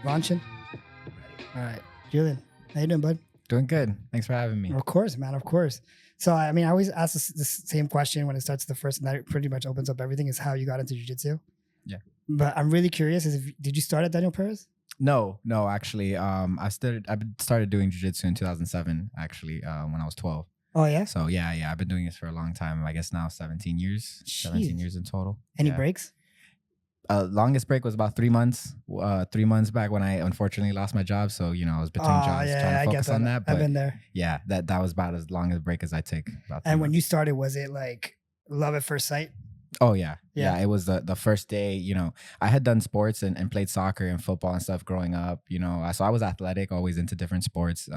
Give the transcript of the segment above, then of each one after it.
Launching. All right. Julien, how you doing, bud? Doing good. Thanks for having me. Of course, man. Of course. So, I mean, I always ask the same question when it starts the first, and that pretty much opens up everything, is how you got into jiu-jitsu. Yeah. But I'm really curious, did you start at Daniel Perez? No, actually. I started doing jiu-jitsu in 2007, actually, when I was 12. Oh, yeah? So, yeah. I've been doing this for a long time. I guess now 17 years. Jeez. 17 years in total. Any breaks? Longest break was about 3 months. 3 months back when I unfortunately lost my job. So, I was between jobs trying to focus on that. But I've been there. Yeah, that was about as long a break as I take. And when you started, was it like love at first sight? Oh, yeah. It was the first day, I had done sports and played soccer and football and stuff growing up, so I was athletic, always into different sports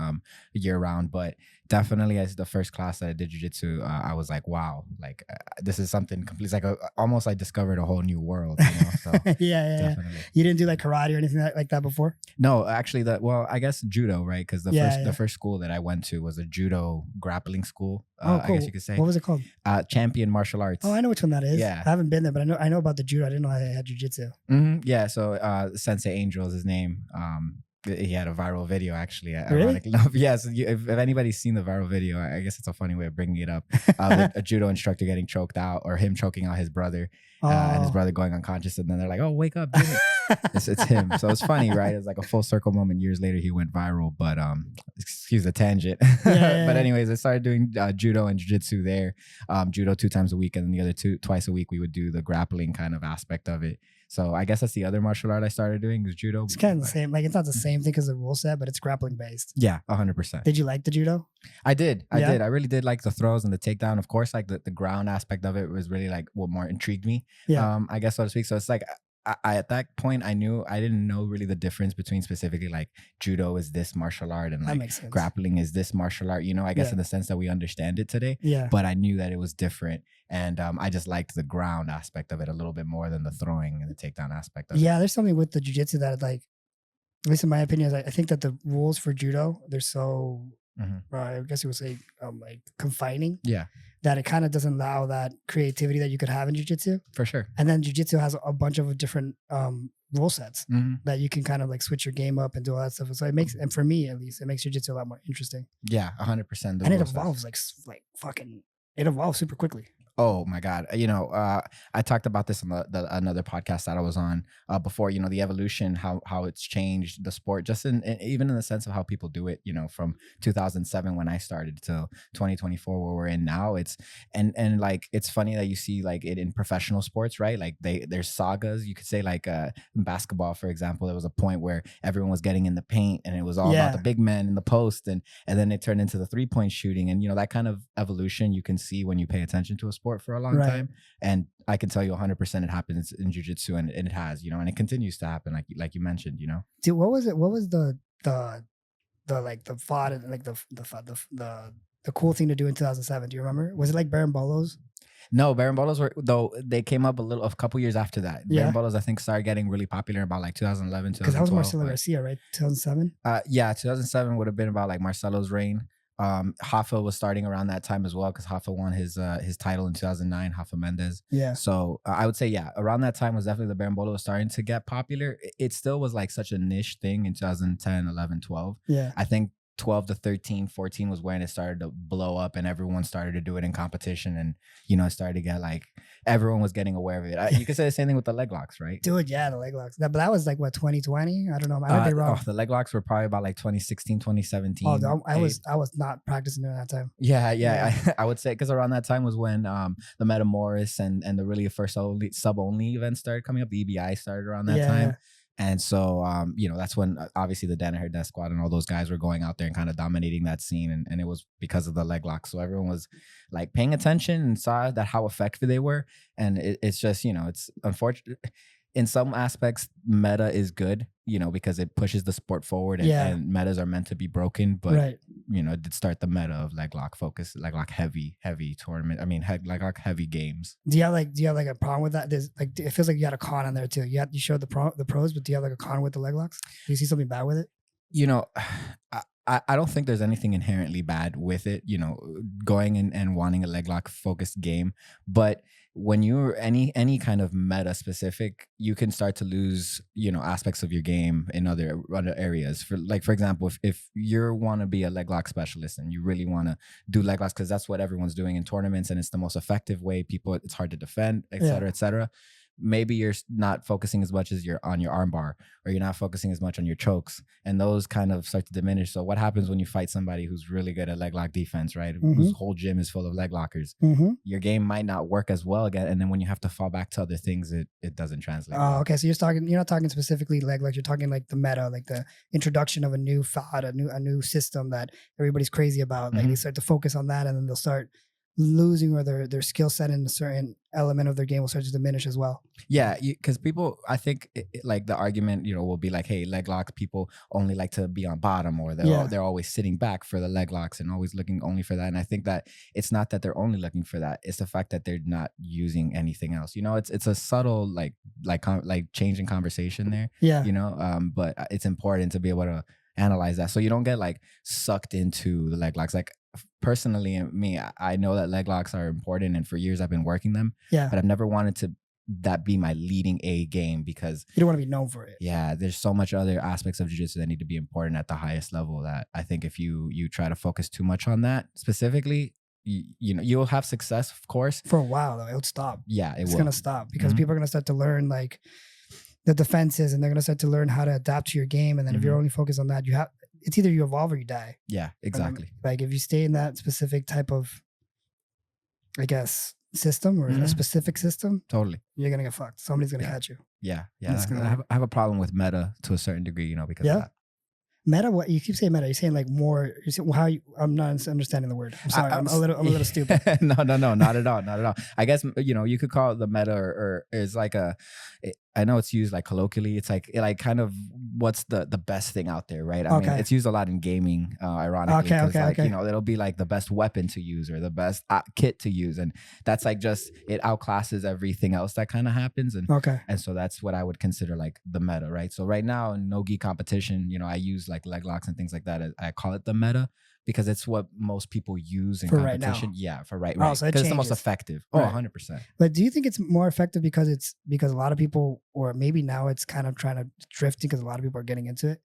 year round. But definitely as the first class that I did jiu-jitsu, I was like, wow, like this is something complete. It's like almost I discovered a whole new world, So yeah. You didn't do like karate or anything like that before? No, actually, I guess judo, right? Because the first school that I went to was a judo grappling school. Cool. I guess you could say. What was it called? Champion Martial Arts. Oh, I know which one that is. Yeah. I haven't been there, but I know about the judo. I didn't know I had jiu-jitsu. Mm-hmm. Yeah, so Sensei Angel is his name. He had a viral video, actually. Really? Yeah, so if anybody's seen the viral video, I guess it's a funny way of bringing it up. A judo instructor getting choked out, or him choking out his brother, and his brother going unconscious, and then they're like, "Oh, wake up, Jimmy." It's him. So it's funny, right? It's like a full circle moment. Years later, he went viral, but excuse the tangent. But anyways, I started doing judo and jiu-jitsu there. Judo 2 times a week, and then the other twice a week we would do the grappling kind of aspect of it. So I guess that's the other martial art I started doing was judo. It's kind of the same. Like, it's not the same thing as the rule set, but it's grappling based. Yeah, 100%. Did you like the judo? I did. I really did like the throws and the takedown. Of course, like the ground aspect of it was really like what more intrigued me. Yeah. I guess, so to speak. So it's like I at that point I didn't know really the difference between specifically like judo is this martial art and like grappling is this martial art. I guess in the sense that we understand it today. Yeah. But I knew that it was different, and I just liked the ground aspect of it a little bit more than the throwing and the takedown aspect of it. Yeah, there's something with the jiu-jitsu that, like, at least in my opinion, I think that the rules for judo, they're so I guess you would say like confining. Yeah. That it kind of doesn't allow that creativity that you could have in jiu-jitsu. For sure. And then jiu-jitsu has a bunch of different rule sets that you can kind of like switch your game up and do all that stuff. So it makes, and for me at least, it makes jiu-jitsu a lot more interesting. Yeah, 100%. And it evolves like fucking, it evolves super quickly. Oh my God. I talked about this on another podcast that I was on before, the evolution, how it's changed the sport, just even in the sense of how people do it, from 2007 when I started to 2024 where we're in now. It's and like it's funny that you see like it in professional sports, right? Like there's sagas. You could say like in basketball, for example, there was a point where everyone was getting in the paint and it was all about the big men in the post, and then it turned into the 3-point shooting, and that kind of evolution you can see when you pay attention to a sport for a long time. And I can tell you 100% it happens in jiu-jitsu, and it has, and it continues to happen, like you mentioned, Dude, what was it? What was the like the thought and like the cool thing to do in 2007? Do you remember? Was it like Barambolos? No, Barambolos they came up a couple years after that. Yeah. Barambolos, I think, started getting really popular about like 2011, 2012. Because that was Marcelo Garcia, right? 2007? Yeah, 2007 would have been about like Marcelo's reign. Hoffa was starting around that time as well, because Hoffa won his title in 2009, Hoffa Mendes. Yeah. So I would say, around that time was definitely the Berimbolo starting to get popular. It still was like such a niche thing in 2010, 11, 12. Yeah. I think 12 to 13, 14 was when it started to blow up, and everyone started to do it in competition, and it started to get like everyone was getting aware of it. You could say the same thing with the leg locks, right? Dude, yeah, the leg locks. But that was like what, 2020? I don't know. I might be wrong. The leg locks were probably about like 2016, 2017. Oh, I was not practicing during that time. Yeah. I would say because around that time was when the Metamoris and the really first sub-only events started coming up. The EBI started around that time. And so, that's when obviously the Danaher Death Squad and all those guys were going out there and kind of dominating that scene. And it was because of the leg lock. So everyone was like paying attention and saw that how effective they were. And it's just, it's unfortunate. In some aspects, meta is good, because it pushes the sport forward, and metas are meant to be broken. But, it did start the meta of leg lock focus, leg lock heavy tournament. I mean, leg lock heavy games. Do you have like a problem with that? There's like, it feels like you had a con on there too. You showed the pros, but do you have like a con with the leg locks? Do you see something bad with it? I don't think there's anything inherently bad with it, going and wanting a leg lock focused game. But when you're any kind of meta specific, you can start to lose, aspects of your game in other areas. For example, if you want to be a leg lock specialist and you really want to do leg locks because that's what everyone's doing in tournaments and it's the most effective way, it's hard to defend, et cetera, et cetera. Maybe you're not focusing as much as you're on your arm bar, or you're not focusing as much on your chokes, and those kind of start to diminish. So what happens when you fight somebody who's really good at leg lock defense, right? Whose whole gym is full of leg lockers? Your game might not work as well again, and then when you have to fall back to other things, it doesn't translate. Oh, okay. So you're not talking specifically leg locks. You're talking like the meta, like the introduction of a new thought, a new system that everybody's crazy about. Like they start to focus on that, and then they'll start losing, or their skill set in a certain element of their game will start to diminish as well. Yeah, because people, I think, like the argument, will be like, hey, leg locks, people only like to be on bottom, or they're always sitting back for the leg locks and always looking only for that. And I think that it's not that they're only looking for that; it's the fact that they're not using anything else. It's a subtle like change in conversation there. Yeah. But it's important to be able to analyze that so you don't get like sucked into the leg locks. Like personally, me, I know that leg locks are important, and for years I've been working them. Yeah. But I've never wanted to that be my leading A game because you don't want to be known for it. Yeah, there's so much other aspects of jiu-jitsu that need to be important at the highest level that I think if you try to focus too much on that specifically, you'll have success, of course. For a while though, it'll stop. Yeah, it's gonna stop because people are gonna start to learn like the defenses, and they're gonna start to learn how to adapt to your game. And then if you're only focused on that, it's either you evolve or you die. Yeah, exactly. Like if you stay in that specific type of, I guess, system or a specific system, totally, you're gonna get fucked. Somebody's gonna catch you. Yeah. I have a problem with meta to a certain degree, because of that. Meta, what you keep saying meta? You're saying like more. You're saying, I'm not understanding the word. I'm sorry. I'm a little stupid. No, not at all, not at all. I guess you could call it the meta, or is like I know it's used like colloquially. It's like kind of what's the best thing out there, right? I mean, it's used a lot in gaming, ironically. Okay. It'll be like the best weapon to use or the best kit to use, and that's like just it outclasses everything else that kind of happens. And so that's what I would consider like the meta, right? So right now in no-gi competition, I use like leg locks and things like that. I call it the meta because it's what most people use in competition. Right now. Yeah, for right. So because it's the most effective. Oh, 100%. But do you think it's more effective because a lot of people, or maybe now it's kind of trying to drift because a lot of people are getting into it?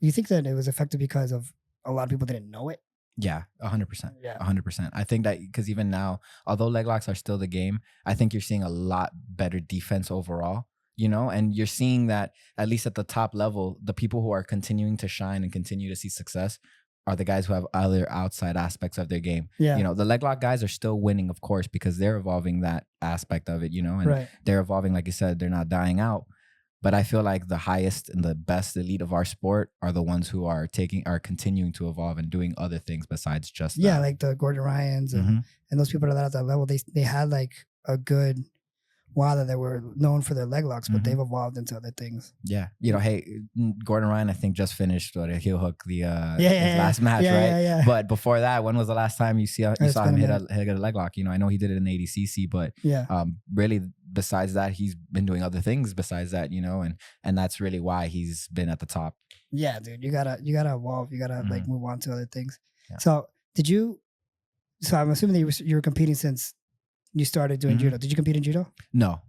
Do you think that it was effective because of a lot of people didn't know it? Yeah, 100%. Yeah, 100%. I think that because even now, although leg locks are still the game, I think you're seeing a lot better defense overall. And you're seeing that at least at the top level, the people who are continuing to shine and continue to see success are the guys who have other outside aspects of their game. Yeah. The leg lock guys are still winning, of course, because they're evolving that aspect of it, and they're evolving, like you said, they're not dying out. But I feel like the highest and the best elite of our sport are the ones who are continuing to evolve and doing other things besides just that. Yeah, like the Gordon Ryans and those people that are at that level, they had like a good while that they were known for their leg locks, but they've evolved into other things. Yeah. Hey, Gordon Ryan, I think just finished the heel hook, his last match, right? Yeah. But before that, when was the last time you saw him hit a leg lock? I know he did it in the ADCC, but really besides that, he's been doing other things besides that, and that's really why he's been at the top. Yeah, dude, you gotta evolve. You gotta like move on to other things. Yeah. So I'm assuming that you were competing since you started doing judo. Did you compete in judo? No.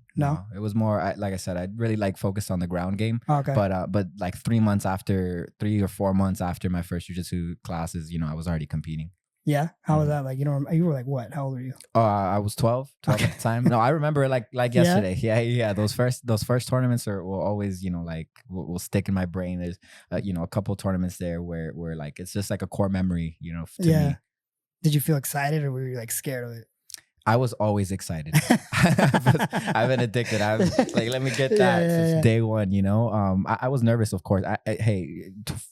It was more like I said, I really focused on the ground game. Okay. But like 3 or 4 months after my first jiu-jitsu classes, I was already competing. Yeah. How was that? Like, you were like what? How old were you? I was 12 at the time. No, I remember like yesterday. Yeah. Those first tournaments will always, will stick in my brain. There's a couple tournaments there where like it's just like a core memory, to me. Did you feel excited or were you like scared of it? I was always excited. I've been addicted. I'm like, let me get that since day one. I was nervous, of course.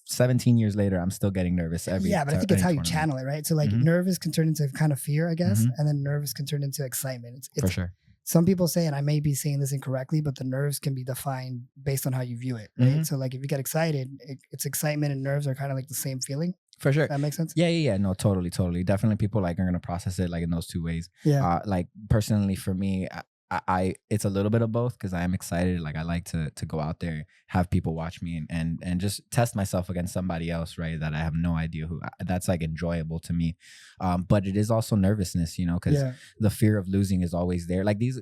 17 years later, I'm still getting nervous every. Yeah, but I think it's how you channel it, right? So like, nervous can turn into kind of fear, I guess, and then nervous can turn into excitement. It's for sure. Some people say, and I may be saying this incorrectly, but the nerves can be defined based on how you view it, right? So like, if you get excited, it's excitement and nerves are kind of like the same feeling. For sure. That makes sense? Yeah. No, totally. Definitely people like are going to process it like in those two ways. Yeah. Like personally for me, it's a little bit of both because I am excited. Like I like to go out there, have people watch me, and just test myself against somebody else, right? That I have no idea who. That's like enjoyable to me, but it is also nervousness, you know, because the fear of losing is always there. Like these,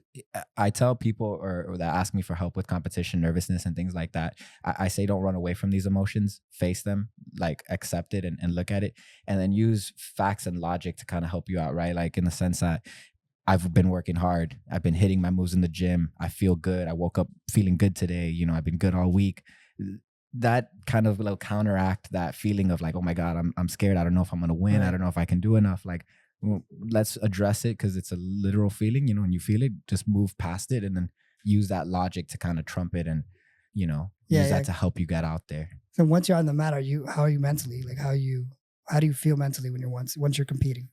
I tell people or that ask me for help with competition nervousness and things like that. I say don't run away from these emotions, face them, like accept it and look at it, and then use facts and logic to kind of help you out, right? Like in the sense that I've been working hard. I've been hitting my moves in the gym. I feel good. I woke up feeling good today. You know, I've been good all week. That kind of will counteract that feeling of like, oh my God, I'm scared. I don't know if I'm going to win. I don't know if I can do enough. Like, well, let's address it because it's a literal feeling, you know, and you feel it, just move past it and then use that logic to kind of trump it and, you know, use that to help you get out there. So once you're on the mat, how are you mentally? Like how do you feel mentally when you're once you're competing?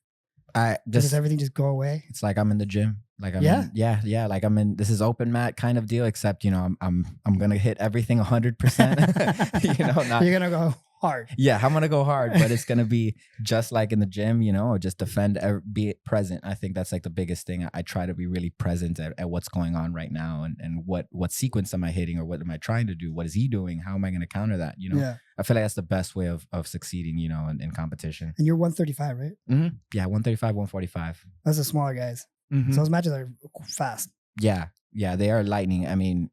Does everything just go away? It's like I'm in the gym. Like I'm like I'm in, this is open mat kind of deal, except, you know, I'm gonna hit everything 100%. You know, you're gonna go hard. Yeah, I'm gonna go hard, but it's gonna be just like in the gym, you know, or just defend, be present. I think that's like the biggest thing. I try to be really present at what's going on right now and what sequence am I hitting or what am I trying to do? What is he doing? How am I gonna counter that? You know, I feel like that's the best way of succeeding, you know, in competition. And you're 135, right? Mm-hmm. Yeah, 135, 145. That's the smaller guys. Mm-hmm. So those matches are fast. Yeah, they are lightning. I mean,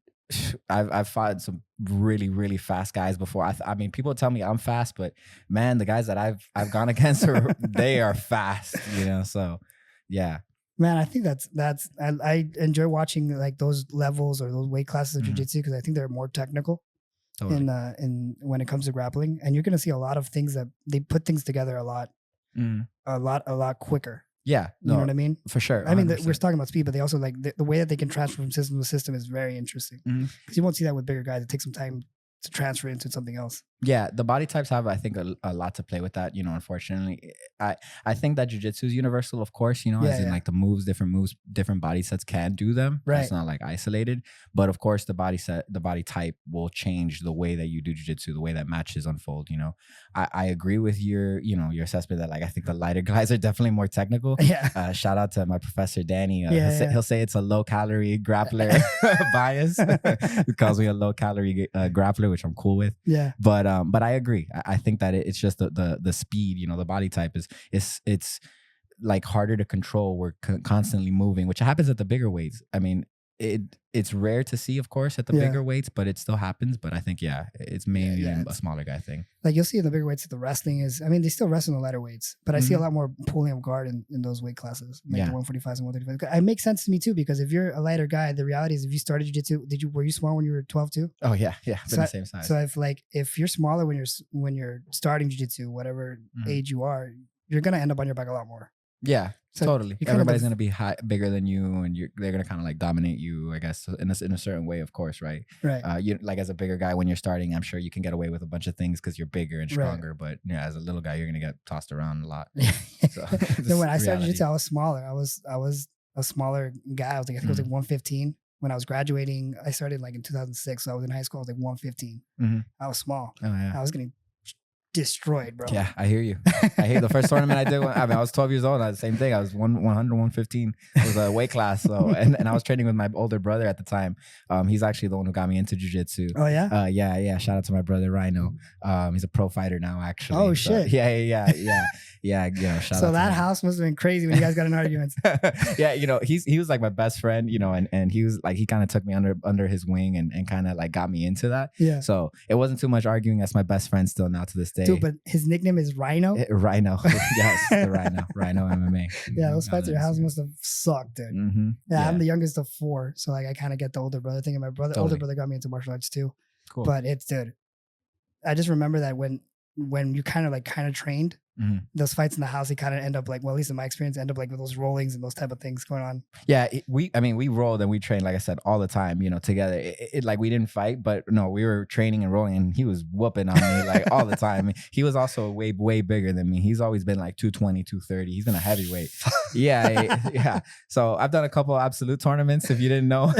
I've fought some really, really fast guys before. I mean, people tell me I'm fast, but man, the guys that I've gone against they are fast, you know. So, yeah. Man, I think that's I enjoy watching like those levels or those weight classes of jiu-jitsu because I think they're more technical in when it comes to grappling, and you're gonna see a lot of things that they put things together a lot quicker. Yeah, you know what I mean? For sure. 100%. I mean, we're talking about speed, but they also like the way that they can transfer from system to system is very interesting because you won't see that with bigger guys. It takes some time to transfer into something else. Yeah, the body types have, I think, a lot to play with that. You know, unfortunately, I think that jiu-jitsu is universal, of course. You know, as in like the moves, different body sets can do them. Right, it's not like isolated, but of course, the body type will change the way that you do jiu-jitsu, the way that matches unfold. You know, I agree with your assessment that like I think the lighter guys are definitely more technical. Yeah. Shout out to my professor Danny. He'll say it's a low calorie grappler bias. He calls me a low calorie grappler, which I'm cool with. Yeah, but I agree. I think that it's just the speed, you know, the body type it's like harder to control. We're constantly moving, which happens at the bigger weights. I mean, it's rare to see, of course, at the bigger weights, but it still happens. But I think, it's mainly a smaller guy thing. Like you'll see in the bigger weights, the wrestling is, I mean, they still wrestle in the lighter weights, but I see a lot more pulling of guard in those weight classes, like the 145s and 135s. It makes sense to me too, because if you're a lighter guy, the reality is if you started jiu-jitsu, were you small when you were 12 too? Oh yeah. Been the same size. So if you're smaller when you're starting jiu-jitsu, whatever age you are, you're going to end up on your back a lot more. Yeah, so totally. Everybody's going to be bigger than you, and they're going to kind of like dominate you, I guess, in a certain way, of course, right? Right. You like as a bigger guy when you're starting, I'm sure you can get away with a bunch of things because you're bigger and stronger. But as a little guy, you're going to get tossed around a lot. So when I started jiu-jitsu, I was smaller. I was a smaller guy. I was like, I think I was like 115. When I was graduating, I started like in 2006. So I was in high school. I was like 115. I was small. Oh yeah. I was getting destroyed, bro. Yeah, I hear you. The first tournament I did, I was 12 years old. The same thing. I was 100, 115. It was a weight class. So, and I was training with my older brother at the time. He's actually the one who got me into jiu-jitsu. Oh yeah? Yeah. Shout out to my brother Rhino. He's a pro fighter now, actually. Oh shit. Yeah. Shout out so that house must have been crazy when you guys got in arguments. Yeah, he was like my best friend, and he was like, he kind of took me under his wing and kind of like got me into that. Yeah. So it wasn't too much arguing. That's my best friend still now to this day. Dude, but his nickname is Rhino? Rhino. Yes, the Rhino MMA. Yeah, those fights at your house must have sucked, dude. Yeah, I'm the youngest of 4. So like I kind of get the older brother thing. And my older brother got me into martial arts too. Cool. But dude, I just remember that when you kind of trained, those fights in the house, they kind of end up like, well, at least in my experience, end up like with those rollings and those type of things going on. Yeah, we rolled and we trained, like I said, all the time, together. It like we didn't fight, but no, we were training and rolling, and he was whooping on me like all the time. I mean, he was also way bigger than me. He's always been like 220, 230. He's been a heavyweight. Yeah. So I've done a couple of absolute tournaments, if you didn't know.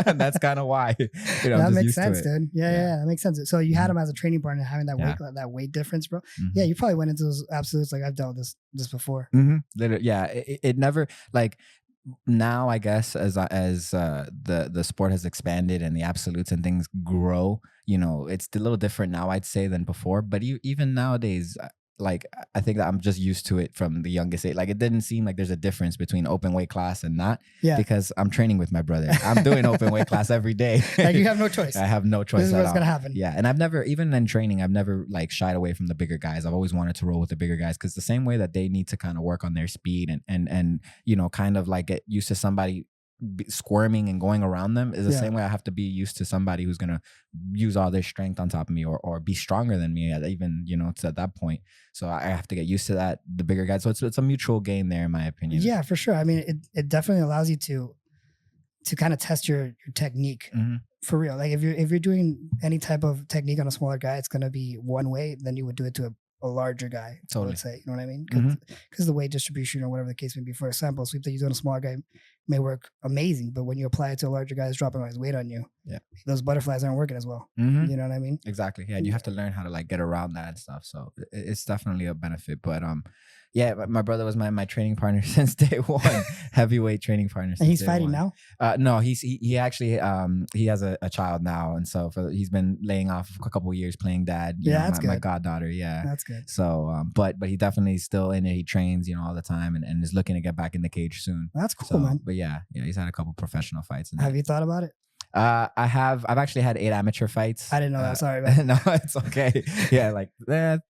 That's kind of why. That makes sense, dude. Yeah, that makes sense. So you had him as a training partner, having that weight difference, bro. Yeah, you probably went into those absolutes. Like I've dealt with this before. Literally, yeah. It never like now I guess the sport has expanded and the absolutes and things grow, it's a little different now, I'd say, than before. But even nowadays, like I think that I'm just used to it from the youngest age. Like it didn't seem like there's a difference between open weight class and not, Yeah. because I'm training with my brother. I'm doing open weight class every day. Like you have no choice. I have no choice. This is at what's all. gonna happen. Yeah, and I've never, even in training, I've never like shied away from the bigger guys. I've always wanted to roll with the bigger guys, because the same way that they need to kind of work on their speed and kind of like get used to somebody squirming and going around them is the same way I have to be used to somebody who's gonna use all their strength on top of me or be stronger than me at even it's at that point. So I have to get used to that, the bigger guys. So it's a mutual gain there, in my opinion. Yeah, for sure. I mean, it definitely allows you to kind of test your technique for real. Like if you're doing any type of technique on a smaller guy, it's gonna be one way, then you would do it to a larger guy. Totally. Let's say, you know what I mean? Because the weight distribution or whatever the case may be for a sample sweep that you do on a smaller guy may work amazing, but when you apply it to a larger guy that's dropping all his weight on you, those butterflies aren't working as well. You know what I mean? Exactly. Yeah, and you have to learn how to like get around that and stuff. So it's definitely a benefit. But yeah, my brother was my training partner since day one, heavyweight training partner. And he's fighting now? No, he actually he has a child now, and so he's been laying off a couple of years playing dad. That's my good. goddaughter. Yeah, that's good. So but he definitely is still in it. He trains all the time and is looking to get back in the cage soon. That's cool, man. But yeah, he's had a couple professional fights. Have you thought about it? I've actually had 8 amateur fights. I didn't know that. Sorry, man. No, it's okay. Yeah, like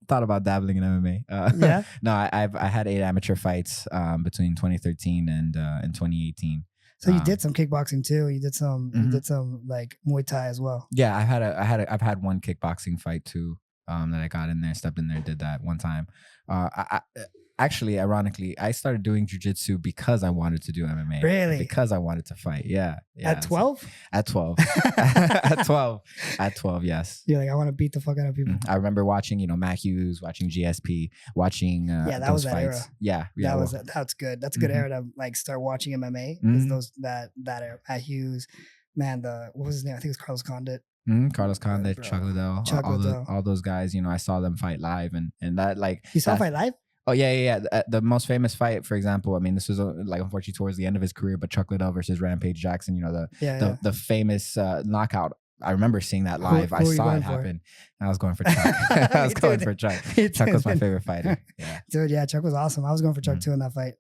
thought about dabbling in MMA. Yeah. No, I had 8 amateur fights between 2013 and 2018. So you did some kickboxing too. You did some like Muay Thai as well. Yeah, I've had one kickboxing fight too. That I got in there, stepped in there, did that one time. Actually, ironically, I started doing jujitsu because I wanted to do MMA. Really? Because I wanted to fight. Yeah. At 12? So, at 12. At 12, yes. You're like, I want to beat the fuck out of people. I remember watching, Matt Hughes, watching GSP, watching that was that fights. era. Yeah. That's good. That's a good era to like start watching MMA. Is that era. Matt Hughes, man, what was his name? I think it was Carlos Condit. Carlos Condit, Chuck Liddell, all those guys, I saw them fight live and that like. You saw them fight live? Oh yeah. The most famous fight, for example, I mean, this was like unfortunately towards the end of his career, but Chuck Liddell versus Rampage Jackson, the famous knockout. I remember seeing that live. I saw it happen. I was going for Chuck. I was going for Chuck. Chuck was my favorite fighter. Yeah. Dude, yeah, Chuck was awesome. I was going for Chuck too in that fight.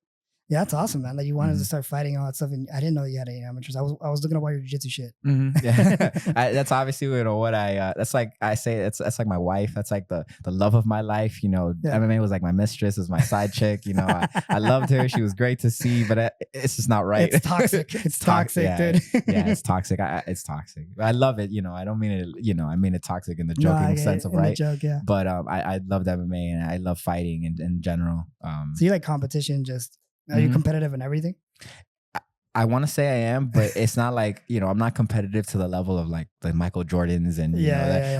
Yeah, that's awesome, man. Like you wanted to start fighting and all that stuff, and I didn't know you had 8 amateurs. I was looking at all your jiu-jitsu shit. Yeah. That's obviously what I. That's like I say. That's like my wife. That's like the love of my life. MMA was like my mistress, was my side chick. I loved her. She was great to see, but it's just not right. It's toxic. It's toxic, dude. Yeah, it's toxic. It's toxic. I love it. I don't mean it. I mean it toxic in the joking sense of right. Joke, yeah. But I loved MMA and I love fighting in general. So you like competition? Just are you competitive in everything? I want to say I am, but it's not like, I'm not competitive to the level of like the Michael Jordans and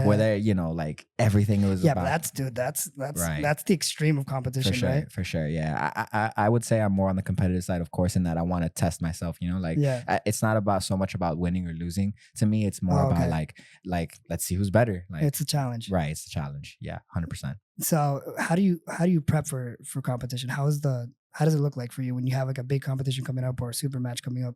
where they're, like everything was about. But that's right. That's the extreme of competition, for sure, right? For sure. Yeah. I would say I'm more on the competitive side, of course, in that I want to test myself, it's not about so much about winning or losing. To me, it's more about like, let's see who's better. Like it's a challenge. Right. It's a challenge. Yeah. 100%. So how do you prep for competition? How does it look like for you when you have like a big competition coming up or a super match coming up?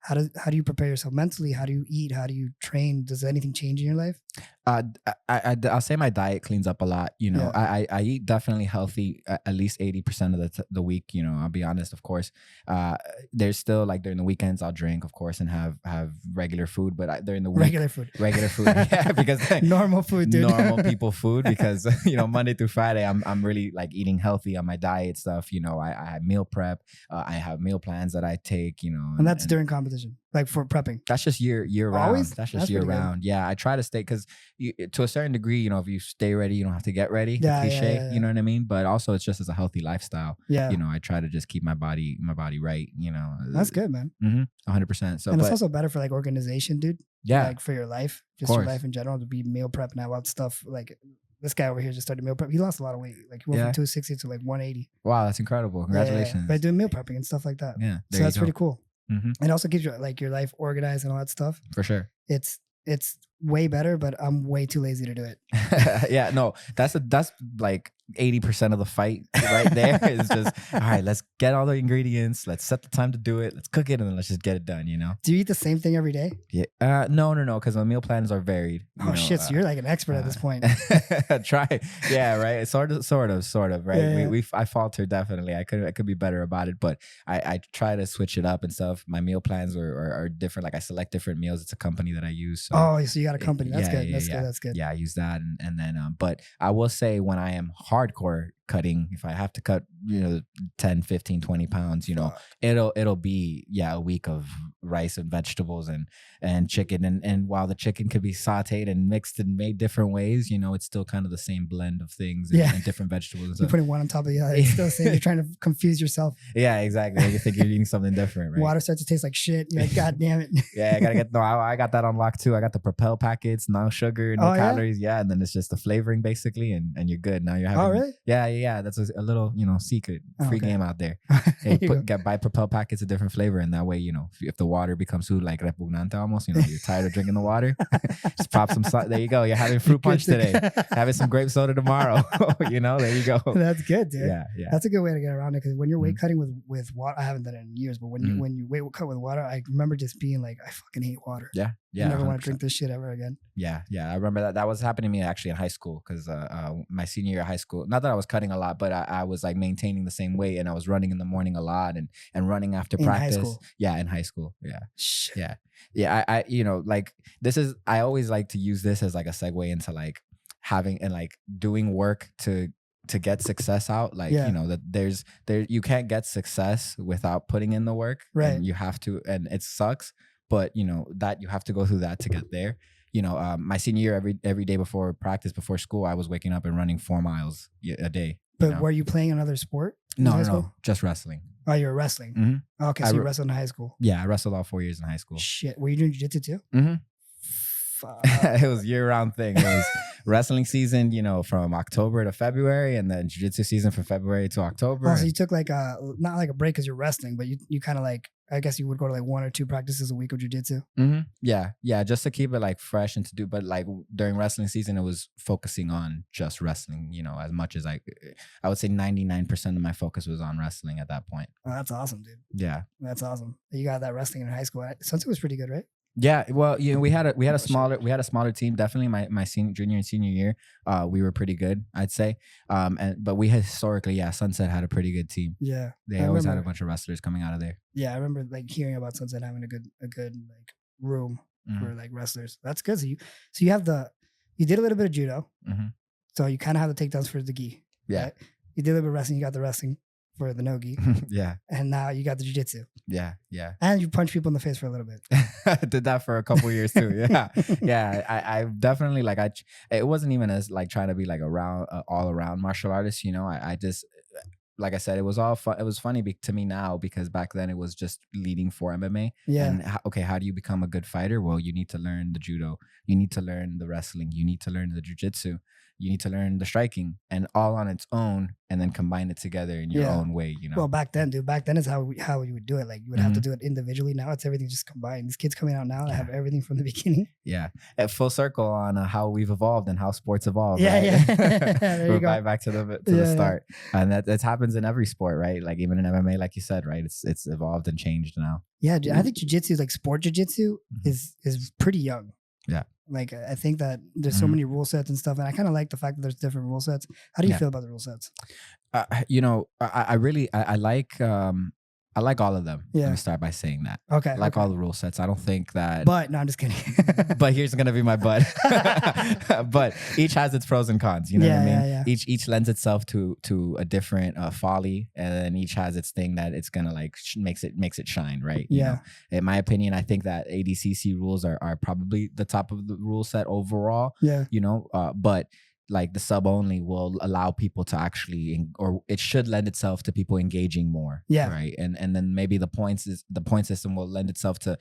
How do you prepare yourself mentally? How do you eat? How do you train? Does anything change in your life? I'll say my diet cleans up a lot. I eat definitely healthy at least 80% of the week. I'll be honest, of course. There's still like during the weekends I'll drink, of course, and have regular food. But during the week, regular food, yeah, because normal food, dude. Normal people food. Because Monday through Friday I'm really like eating healthy on my diet stuff. I have meal prep. I have meal plans that I take. And that's during competition, like for prepping. That's just year round. Always? That's just year round. Yeah, I try to stay because. To a certain degree, if you stay ready, you don't have to get ready. Cliche, you know what I mean? But also, it's just as a healthy lifestyle. Yeah, I try to just keep my body right. That's good, man. 100%. So, and it's also better for like organization, dude. Yeah, like for your life, just your life in general, to be meal prep and have all the stuff. Like this guy over here just started meal prep. He lost a lot of weight. Like he went from 260 to like 180. Wow, that's incredible! Congratulations. By doing meal prepping and stuff like that. Yeah, so that's pretty cool. It also keeps your life organized and all that stuff. For sure. It's way better, but I'm way too lazy to do it. Yeah, no, that's like 80% of the fight right there. Is just, all right, let's get all the ingredients, let's set the time to do it, let's cook it, and then let's just get it done, you know? Do you eat the same thing every day? Yeah. No, because my meal plans are varied. Oh shit, so you're like an expert at this point. Try. Yeah, right. Sort of, right? Yeah. I falter definitely. I could be better about it, but I try to switch it up and stuff. My meal plans are different. Like I select different meals. It's a company that I use. So Oh, so you got a company. That's good. Yeah, That's good. Yeah, I use that, and then but I will say when I am hardcore cutting, if I have to cut 10, 15, 20 pounds, Fuck. it'll be a week of rice and vegetables and chicken, and while the chicken could be sauteed and mixed and made different ways, it's still kind of the same blend of things and different vegetables and You're stuff. putting one on top of the other. It's still the same. You're trying to confuse yourself. Yeah, exactly. You think you're eating something different, right? Water starts to taste like shit. You're like, God damn it. Yeah, I gotta get I got that on lock too. I got the Propel packets, no sugar, no calories. Yeah, and then it's just the flavoring basically, and you're good. Now you're having. Oh really? Yeah. That's a little secret free game out there. There you Buy Propel packets of different flavor, and that way if the water becomes too like repugnante almost, you're tired of drinking the water, just pop some salt. There you go. You're having fruit punch today. Having some grape soda tomorrow. There you go. That's good, dude. Yeah. That's a good way to get around it because when you're weight cutting with water, I haven't done it in years, but when you weight cut with water, I remember just being like, I fucking hate water. Yeah. I never want to drink this shit ever again. Yeah. I remember that was happening to me actually in high school because my senior year of high school, not that I was cutting a lot, but I was like maintaining the same weight and I was running in the morning a lot and running after practice. High school. Yeah, in high school. Yeah. Shit. Yeah. I like I always like to use this as like a segue into like having and like doing work to get success out. Like, that you can't get success without putting in the work. Right. And you have to, and it sucks, but that you have to go through that to get there. My senior year, every day before practice, before school, I was waking up and running 4 miles a day. But were you playing another sport? No, just wrestling. Oh, you were wrestling. Mm-hmm. Okay, so you wrestled in high school. Yeah, I wrestled all 4 years in high school. Shit, were you doing jiu-jitsu too? Mm-hmm. Fuck. It was year-round thing. It was wrestling season, from October to February, and then jiu-jitsu season from February to October. Oh, so you took like not like a break because you're wrestling, but you kind of like, I guess you would go to like 1 or 2 practices a week of jiu-jitsu. Mm-hmm. Yeah, just to keep it like fresh and to do. But like during wrestling season, it was focusing on just wrestling. As much as I would say 99% of my focus was on wrestling at that point. Oh, that's awesome, dude. Yeah, that's awesome. You got that wrestling in high school. Sunset was pretty good, right? Yeah, well, we had a smaller team. Definitely, my junior and senior year, we were pretty good, I'd say. But we historically, Sunset had a pretty good team. Yeah, they always had a bunch of wrestlers coming out of there. Yeah, I remember like hearing about Sunset having a good like room for like wrestlers. That's good. So you have you did a little bit of judo, so you kind of have the takedowns for the gi. Yeah, right? You did a little bit of wrestling. You got the wrestling for the no-gi. Yeah. And now you got the jiu-jitsu. Yeah. And you punch people in the face for a little bit. I did that for a couple years too. Yeah. I definitely like, it wasn't even as like trying to be like all around martial artist, I just, like I said, it was all fun. It was funny to me now because back then it was just leading for MMA. Yeah. And how do you become a good fighter? Well, you need to learn the judo. You need to learn the wrestling. You need to learn the jiu-jitsu. You need to learn the striking, and all on its own, and then combine it together in your own way. Well, back then, dude. Back then is how you would do it. Like you would have to do it individually. Now it's everything just combined. These kids coming out now, they have everything from the beginning. Yeah, at full circle on how we've evolved and how sports evolve. Yeah, right? There you go. Back to the start, and that happens in every sport, right? Like even in MMA, like you said, right? It's evolved and changed now. Yeah, I think jiu-jitsu, like sport jiu-jitsu, is pretty young. Yeah. Like I think that there's so many rule sets and stuff, and I kind of like the fact that there's different rule sets. How do you feel about the rule sets? I like all of them. Yeah. Let me start by saying that. Okay. All the rule sets. I don't think that. But no, I'm just kidding. But here's gonna be my but. But each has its pros and cons. You know what I mean? Yeah. Each lends itself to a different folly, and then each has its thing that it's gonna like makes it shine, right? In my opinion, I think that ADCC rules are probably the top of the rule set overall. Yeah. But like the sub only will allow people to actually, or it should lend itself to people engaging more. Yeah. Right. And then maybe the point system will lend itself to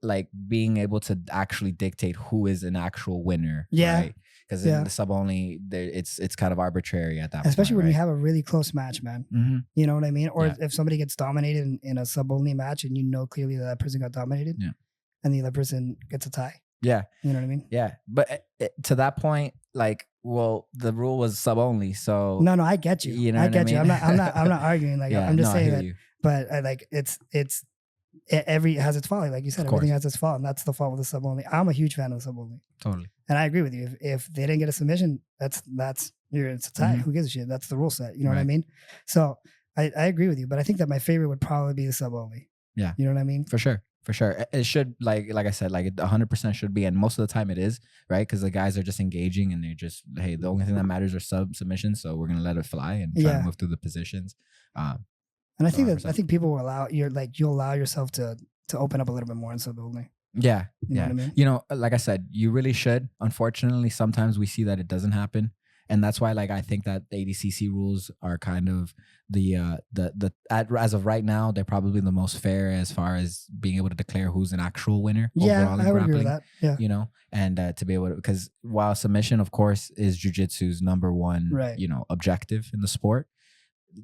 like being able to actually dictate who is an actual winner. Yeah. Right. Because in the sub only, it's kind of arbitrary at that point. Especially when you have a really close match, man. Mm-hmm. You know what I mean? Or if somebody gets dominated in a sub only match and clearly that person got dominated, and the other person gets a tie. Yeah. You know what I mean? Yeah. But to that point, like, well, the rule was sub only. So, No, I get you. you know I what I get you. mean? I'm not arguing. Like, Yeah. I'm just No, I saying hear that. you. But like, every has its fault. Like you said, Of course. everything has its fault, and that's the fault with the sub only. I'm a huge fan of the sub only, Totally. and I agree with you. If they didn't get a submission, it's a tie. Who gives a shit? That's the rule set. You know what I Right. mean? So I agree with you, but I think that my favorite would probably be the sub only. Yeah. You know what I mean? For sure. For sure. It should, like I said, like it 100% should be. And most of the time it is, right? Because the guys are just engaging and they're just, hey, the only thing that matters are submissions. So we're going to let it fly and try to move through the positions. And I think 100%. I think people will you'll allow yourself to open up a little bit more in sub only. Yeah. You know what I mean? You know, like I said, you really should. Unfortunately, sometimes we see that it doesn't happen. And that's why, like, I think that the ADCC rules are kind of as of right now, they're probably the most fair as far as being able to declare who's an actual winner overall in I would agree grappling. with that. Yeah. You know, and to be able to, because while submission, of course, is jiu-jitsu's number one, you know, objective in the sport,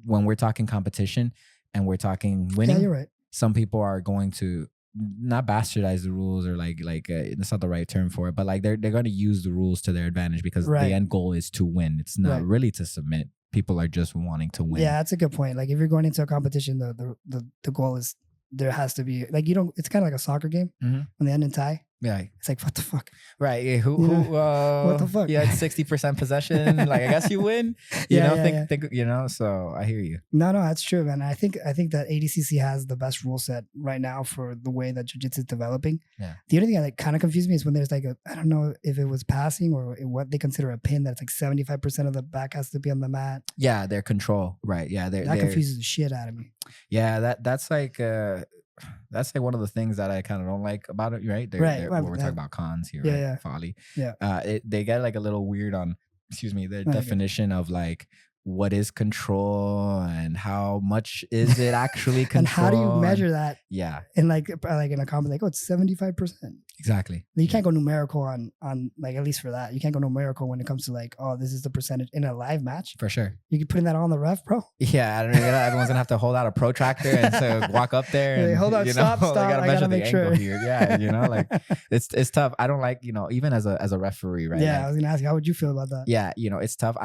when we're talking competition and we're talking winning, yeah, you're right. Some people are going to not bastardize the rules, or like that's not the right term for it, but like they're going to use the rules to their advantage because the end goal is to win. It's not really to submit. People are just wanting to win. Yeah, that's a good point. Like if you're going into a competition, the goal is there has to be like it's kind of like a soccer game when they end in tie. Yeah, it's like what the fuck, right? What the fuck? Yeah, 60% possession. Like I guess you win. You know, think. You know, so I hear you. No, that's true, man. I think that ADCC has the best rule set right now for the way that jiu-jitsu is developing. Yeah. The only thing that kind of confused me is when there's like I don't know if it was passing or what they consider a pin. That's like 75% of the back has to be on the mat. Yeah, their control. Right. Yeah, that confuses the shit out of me. Yeah, that's like one of the things that I kind of don't like about it, right? We're talking about cons here, right? Folly. Yeah. They get like a little weird on, their definition of like what is control and how much is it actually control. And how do you measure that? Yeah. And like in a comment, like, oh, it's 75%. Exactly. You can't go numerical on like, at least for that. You can't go numerical when it comes to like, oh, this is the percentage in a live match. For sure. You keep putting that on the ref, bro. Yeah, I don't know. Everyone's gonna have to hold out a protractor and so walk up there and hold on, stop. I gotta make sure. Here. Yeah, you know, like it's tough. I don't like, even as a referee, right? Yeah, like, I was gonna ask you, how would you feel about that? Yeah, it's tough.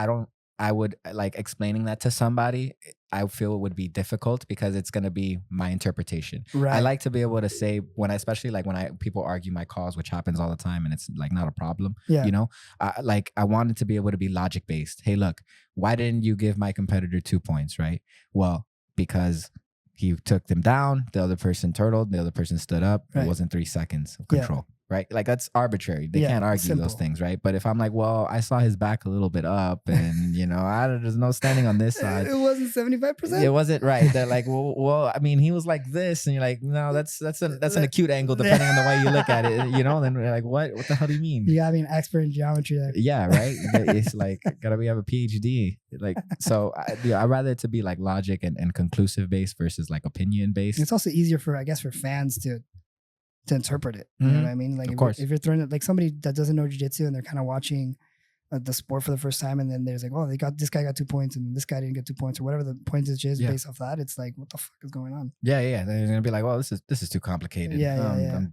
I would like explaining that to somebody. I feel it would be difficult because it's going to be my interpretation. Right. I like to be able to say especially when people argue my calls, which happens all the time, and it's like not a problem. Yeah. I wanted to be able to be logic based. Hey, look, why didn't you give my competitor 2 points? Right. Well, because he took them down, the other person turtled, the other person stood up. It wasn't 3 seconds of control. Right? Like that's arbitrary. They can't argue those things, right? But if I'm like, well, I saw his back a little bit up and, there's no standing on this side. It wasn't 75%? It wasn't, right. They're like, well, I mean, he was like this. And you're like, no, that's an acute angle depending on the way you look at it, Then we're like, what the hell do you mean? Yeah, I mean, expert in geometry there. Yeah, right? It's like, gotta have a PhD. Like, so I'd rather it to be like logic and conclusive based versus like opinion based. It's also easier for fans to interpret it. You know what I mean? Like if you're throwing it, like somebody that doesn't know jiu-jitsu and they're kind of watching the sport for the first time, and then there's like, oh, this guy got 2 points and this guy didn't get 2 points, or whatever the pointage is based off that. It's like, what the fuck is going on? Yeah. They're gonna be like, well, this is too complicated.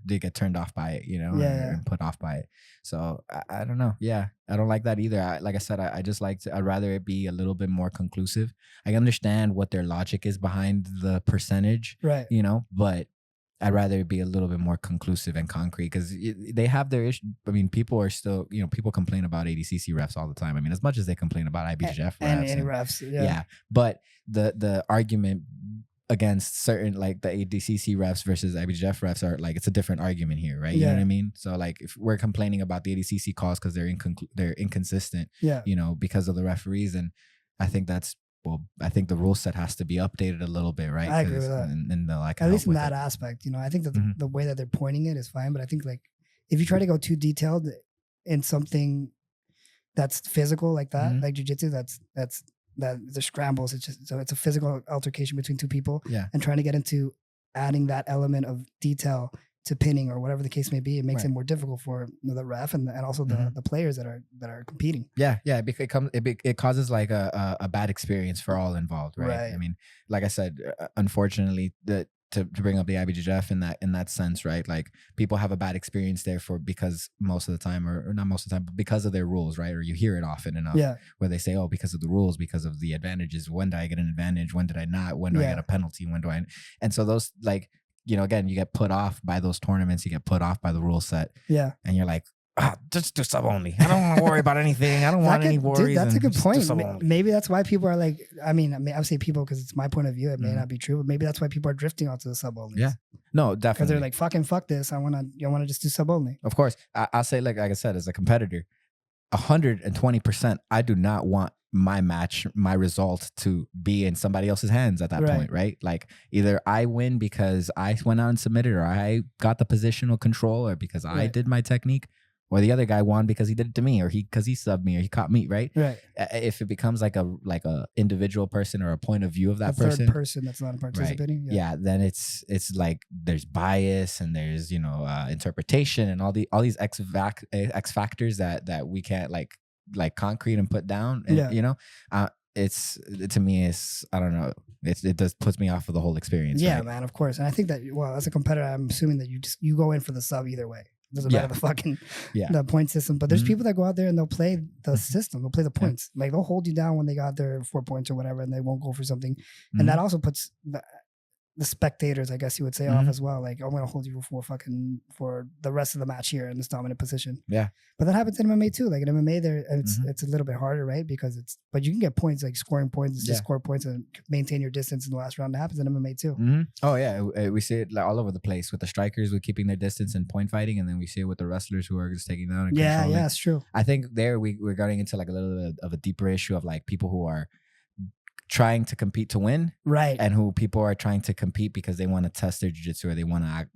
They get turned off by it, and put off by it. So I don't know. Yeah, I don't like that either. Like I said, I just like I'd rather it be a little bit more conclusive. I understand what their logic is behind the percentage, right? But I'd rather it be a little bit more conclusive and concrete because they have their issue. I mean, people are still, people complain about ADCC refs all the time. I mean, as much as they complain about IBJJF refs. And refs, yeah. But the argument against certain, like the ADCC refs versus IBJJF refs are like, it's a different argument here, right? You know what I mean? So like if we're complaining about the ADCC calls because they're inconsistent, because of the referees, and I think I think the rule set has to be updated a little bit, right? I agree with that. And at least in that aspect, I think that the way that they're pointing it is fine, but I think like if you try to go too detailed in something that's physical like that, like jiu-jitsu, that's the scrambles. It's a physical altercation between two people, and trying to get into adding that element of detail to pinning or whatever the case may be, it makes it more difficult for the ref and also the players that are competing. Yeah, it causes like a bad experience for all involved, right? I mean, like I said, unfortunately, to bring up the IBJJF in that sense, right? Like people have a bad experience there because most of the time, or not most of the time, but because of their rules, right? Or you hear it often enough where they say, oh, because of the rules, because of the advantages, when did I get an advantage? When did I not? When do I get a penalty? When do I? And so those, like, you know, again, you get put off by those tournaments, you get put off by the rule set. Yeah. And you're like, just do sub only. I don't want to worry about anything. I don't want any worries. Dude, that's a good point. Maybe that's why people are like, I would say people because it's my point of view. It may not be true, but maybe that's why people are drifting onto the sub only. Yeah. No, definitely. Because they're like, fuck this. I want to just do sub only. Of course. I'll say, like I said, as a competitor, 120%, I do not want my match, my result to be in somebody else's hands at that point, right? Like either I win because I went out and submitted, or I got the positional control, or because I did my technique, or the other guy won because he did it to me, or because he subbed me, or he caught me, right? Right. If it becomes like a individual person or a point of view of that third person that's not participating, yeah, then it's like there's bias and there's, you know, interpretation and all these X factors that we can't like concrete and put down. And, you know, it's, to me, it's, I don't know, it does puts me off of the whole experience. Yeah, right? man, of course. And I think that, well, as a competitor, I'm assuming that you go in for the sub either way. It doesn't matter the fucking the point system. But there's people that go out there and they'll play the system. They'll play the points. Like they'll hold you down when they got their 4 points or whatever, and they won't go for something. And that also puts the spectators, I guess you would say, off as well. Like, I'm going to hold you for the rest of the match here in this dominant position. Yeah. But that happens in MMA too. Like in MMA, it's a little bit harder, right? Because but you can get points, like scoring points, just score points and maintain your distance in the last round. That happens in MMA too. Oh yeah. We see it like all over the place with the strikers, with keeping their distance and point fighting. And then we see it with the wrestlers who are just taking down and controlling. Yeah, it's true. I think there we're getting into like a little bit of a deeper issue of like people who are trying to compete to win, right? And who people are trying to compete because they want to test their jiu-jitsu, or they want to act.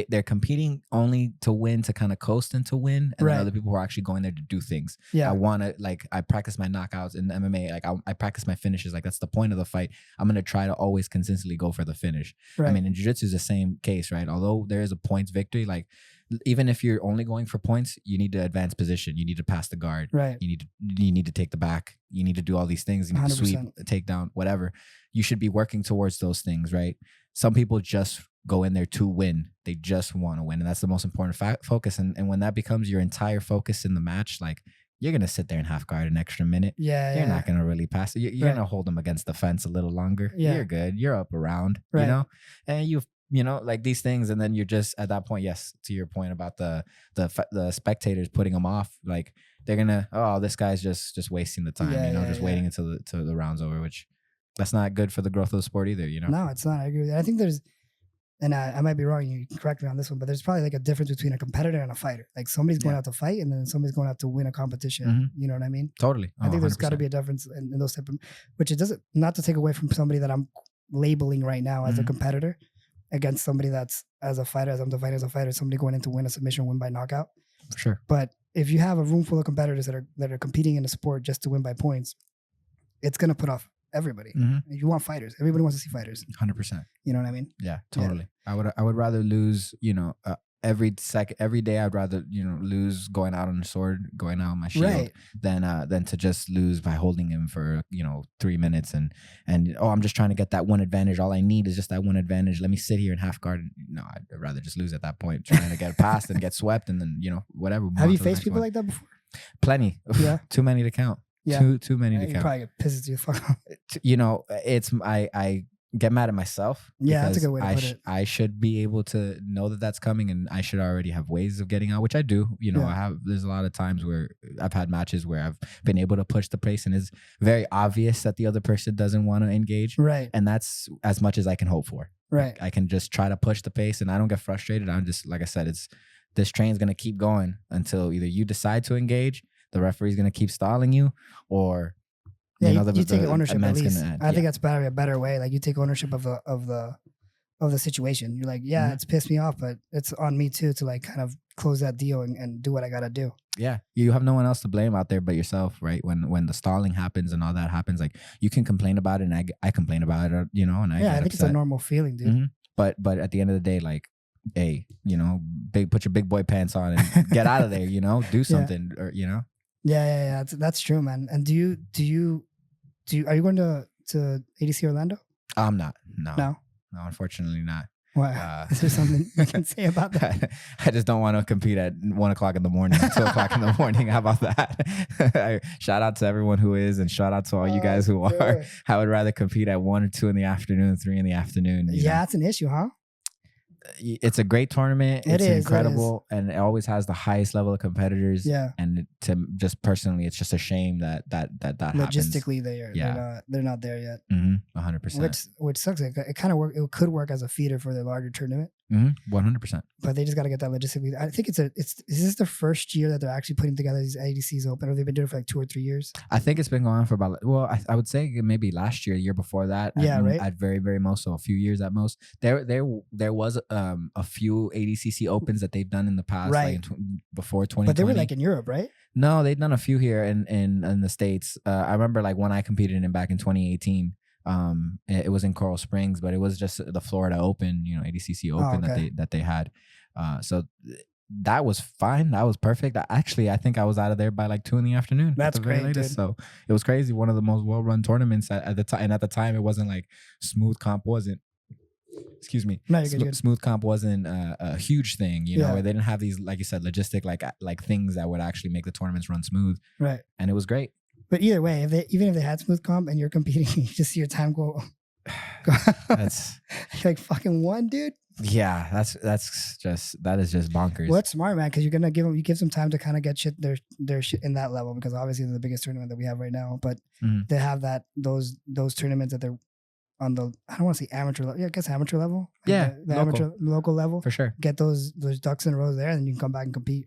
They're competing only to win, to kind of coast and to win, and then other people who are actually going there to do things. Yeah, I want to I practice my knockouts in MMA. Like I practice my finishes. Like that's the point of the fight. I'm gonna try to always consistently go for the finish. Right. I mean, in jiu-jitsu is the same case, right? Although there is a points victory, like, even if you're only going for points, you need to advance position. You need to pass the guard. Right. You need to take the back. You need to do all these things. You need 100%. To sweep, take down, whatever. You should be working towards those things, right? Some people just go in there to win. They just want to win, and that's the most important focus. And when that becomes your entire focus in the match, like, you're gonna sit there and half guard an extra minute. Yeah, you're not gonna really pass it. You're gonna hold them against the fence a little longer. Yeah. You're good. You're up around. Right. You know, and you know, like these things, and then you're just at that point. Yes, to your point about the spectators putting them off, like they're gonna, oh, this guy's just wasting the time, waiting until the round's over, which that's not good for the growth of the sport either. You know, no, it's not. I agree with that. I think there's, and I might be wrong. You can correct me on this one, but there's probably like a difference between a competitor and a fighter. Like somebody's going out to fight, and then somebody's going out to win a competition. You know what I mean? Totally. I think there's got to be a difference in those type of, which it doesn't, not to take away from somebody that I'm labeling right now as a competitor against somebody that's as a fighter, as I'm defining as a fighter, somebody going in to win a submission, win by knockout. For sure. But if you have a room full of competitors that are competing in the sport just to win by points, it's gonna put off everybody. You want fighters. Everybody wants to see fighters. 100%. You know what I mean? Yeah, totally. Yeah. I would rather lose, every day I'd rather, lose going out on the sword, going out on my shield, than to just lose by holding him for, 3 minutes and I'm just trying to get that one advantage. All I need is just that one advantage. Let me sit here and half guard. No, I'd rather just lose at that point, trying to get past and get swept and then, whatever. Have you faced people like that before? Plenty. Yeah. Too many to count. Yeah. Too many to count. You probably get pissed you fuck off. It's I get mad at myself. Yeah, that's a good way to put it. I should be able to know that that's coming, and I should already have ways of getting out, which I do. There's a lot of times where I've had matches where I've been able to push the pace, and it's very obvious that the other person doesn't want to engage. Right. And that's as much as I can hope for. Right. I can just try to push the pace, and I don't get frustrated. I'm just, like I said, this train's going to keep going until either you decide to engage, the referee's going to keep stalling you, or you take ownership at least. I think that's probably a better way. Like you take ownership of the situation. You're like, it's pissed me off, but it's on me too to like kind of close that deal and do what I gotta do. Yeah, you have no one else to blame out there but yourself, right? When the stalling happens and all that happens, like you can complain about it, and I complain about it, and I get upset. It's a normal feeling, dude. But at the end of the day, like, hey, put your big boy pants on and get out of there. Do something, or Yeah. That's true, man. And are you going to ADC Orlando? I'm not. No. unfortunately not. What? Is there something you can say about that? I just don't want to compete at 1 o'clock in the morning, 2 o'clock in the morning. How about that? Shout out to everyone who is, and shout out to all you guys who are. I would rather compete at 1 or 2 in the afternoon, 3 in the afternoon. Yeah, that's an issue, huh? It's a great tournament. It's incredible, and it always has the highest level of competitors. Yeah, and to just personally, it's just a shame that logistically happens. they're not there yet. 100%. Which sucks. It kind of it could work as a feeder for the larger tournament. 100%. But they just got to get that logistically. I think is this the first year that they're actually putting together these ADCs open, or they've been doing it for like 2 or 3 years? I think it's been going on for about, well, I would say maybe last year, the year before that. Yeah, right. At very, very most, so a few years at most. There was a few ADCC opens that they've done in the past, right? Like before 2020. But they were like in Europe, right? No, they've done a few here in the States. I remember like when I competed in back in 2018. It was in Coral Springs, but it was just the Florida Open, ADCC Open that they had. So that was fine. That was perfect. Actually, I think I was out of there by like 2 p.m. That's great, dude. So it was crazy. One of the most well-run tournaments at the time. And at the time, it wasn't like smooth comp wasn't. Excuse me. No, you're good. Smooth comp wasn't a huge thing, where they didn't have these, like you said, logistic like things that would actually make the tournaments run smooth. Right. And it was great. But either way, even if they had smooth comp and you're competing, you just see your time go. That's you're like fucking one, dude. Yeah, that is just bonkers. Well, that's smart, man, because you're gonna give them time to kind of get their shit in that level, because obviously they're the biggest tournament that we have right now. But they have those tournaments that they're on the, I don't want to say amateur level. Yeah, I guess amateur level. Yeah, the amateur local level for sure. Get those ducks in a row there, and then you can come back and compete.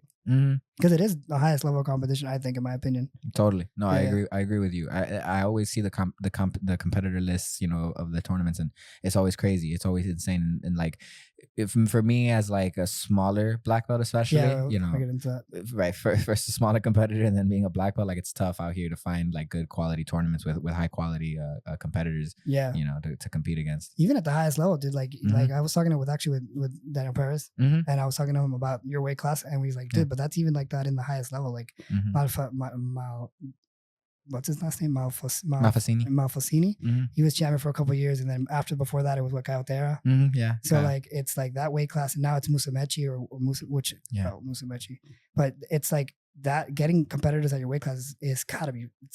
Because it is the highest level of competition, I think, in my opinion. Totally. No, yeah, I agree with you. I always see the competitor lists, of the tournaments, and it's always crazy. It's always insane. And like, if for me as like a smaller black belt, especially, I'll get into that. Right, first a smaller competitor, and then being a black belt, like it's tough out here to find like good quality tournaments with high quality competitors. Yeah, to compete against. Even at the highest level, dude. Like I was talking with Daniel Perez, and I was talking to him about your weight class, and he's like, dude, but that's even like that in the highest level, like what's his last name? Malfacini. He was champion for a couple of years, and then before that, it was Caltera. Yeah. So like it's like that weight class, and now it's Musamechi or Musamechi. But it's like that getting competitors at your weight class it's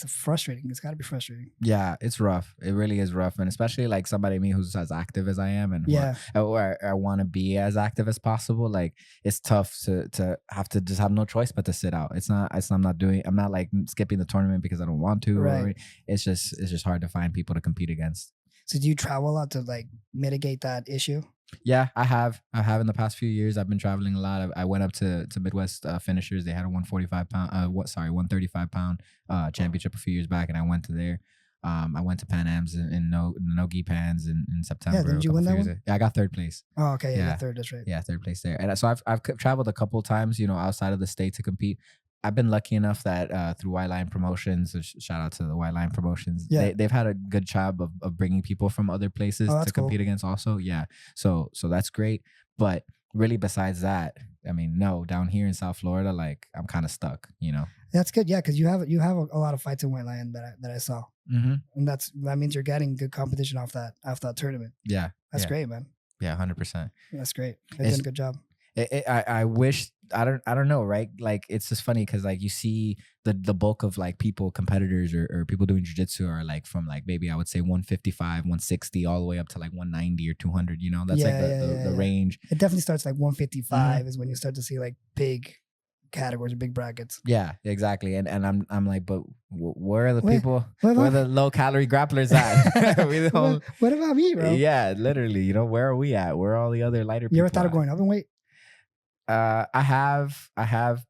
frustrating. It's gotta be frustrating. Yeah, it's rough. It really is rough, and especially like somebody me who's as active as I am, and I want to be as active as possible. Like it's tough to have to just have no choice but to sit out. I'm not like skipping the tournament because I don't want to. Right. It's just hard to find people to compete against. So do you travel a lot to like mitigate that issue? Yeah, I have in the past few years. I've been traveling a lot. I went up to Midwest Finishers. They had a 135 pound championship a few years back, and I went to there. I went to Pan Am's in Nogi Pans in September. Yeah, didn't you win that one? Yeah, I got third place. Oh, okay, yeah, third. That's right. Yeah, third place there. And so I've traveled a couple of times, outside of the state to compete. I've been lucky enough that through White Line Promotions, shout out to the White Line Promotions, they've had a good job of bringing people from other places to compete against also. Yeah, so that's great. But really, besides that, I mean, no, down here in South Florida, like I'm kind of stuck, That's good, yeah, because you have a lot of fights in White Line that I saw, and that means you're getting good competition off that tournament. Yeah, that's great, man. Yeah, 100%. That's great. They're doing a good job. I wish I don't know, right? Like it's just funny because like you see the bulk of like competitors or people doing jiu-jitsu are like from like maybe I would say 155, 160 all the way up to like 190 or 200. That's the range. It definitely starts like 155 is when you start to see like big categories or big brackets. Yeah, exactly. And I'm like, but where are the people? Where are the low calorie grapplers at? What about me, bro? Yeah, literally. Where are we at? Where are all the other lighter people? You ever thought of going up in weight? I have,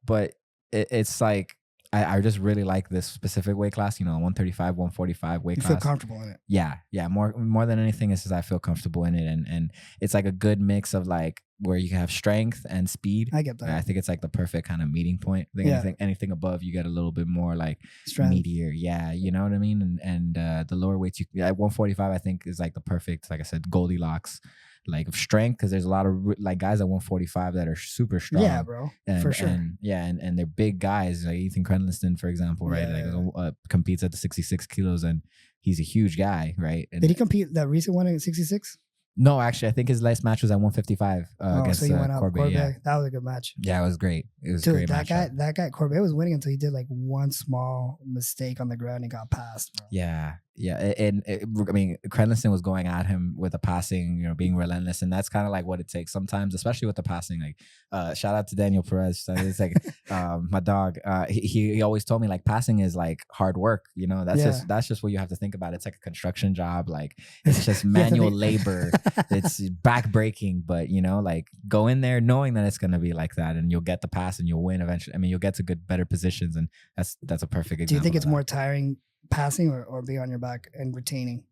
but it's like I just really like this specific weight class. 135, 145 weight class. You feel comfortable in it. Yeah. More than anything, is I feel comfortable in it, and it's like a good mix of like where you can have strength and speed. I get that. I think it's like the perfect kind of meeting point. I think anything above, you get a little bit more like strength. Meatier. Yeah, you know what I mean. And the lower weights, at 145, I think is like the perfect, like I said, Goldilocks. Like of strength, because there's a lot of like guys at 145 that are super strong. Yeah, bro, for sure. And they're big guys, like Ethan Crenliston, for example, right? Competes at the 66 kilos, and he's a huge guy, right? And did he compete that recent one at 66? No, actually, I think his last match was at 155 Oh, so against you went up Corbett. Yeah, Corbett. That was a good match. yeah, it was great. It was a Dude, great matchup. that guy Corbett was winning until he did like one small mistake on the ground and got passed, bro. Yeah, yeah, I mean, Crenlinson was going at him with the passing, being relentless, and that's kind of like what it takes sometimes, especially with the passing. Like, shout out to Daniel Perez. So it's like, my dog. He always told me like passing is like hard work. That's just what you have to think about. It's like a construction job. Like it's just manual labor. It's back breaking, but like go in there knowing that it's gonna be like that, and you'll get the pass and you'll win eventually. I mean, you'll get to better positions, and that's a perfect example. Do you think it's more tiring passing or being on your back and retaining?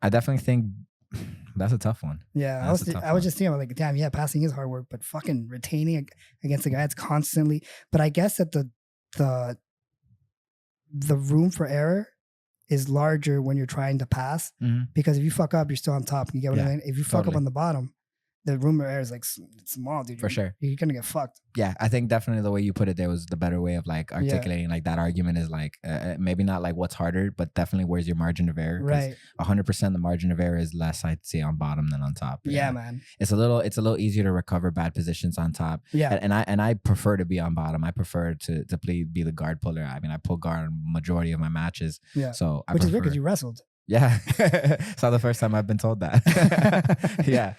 I definitely think that's a tough one. Yeah, I was just thinking like, damn, yeah, passing is hard work, but fucking retaining against a guy that's constantly. But I guess that the room for error is larger when you're trying to pass, because if you fuck up, you're still on top. You get what I mean? If you fuck up on the bottom, the room for error is like small, dude. For sure. You're gonna get fucked. Yeah, I think definitely the way you put it there was the better way of like articulating like that argument is like maybe not like what's harder, but definitely where's your margin of error. Right. 100% the margin of error is less, I'd say, on bottom than on top. Yeah, man. It's a little easier to recover bad positions on top. Yeah. And I prefer to be on bottom. I prefer to be the guard puller. I mean, I pull guard on majority of my matches. Yeah. So which is weird because you wrestled. Yeah. It's not the first time I've been told that. Yeah.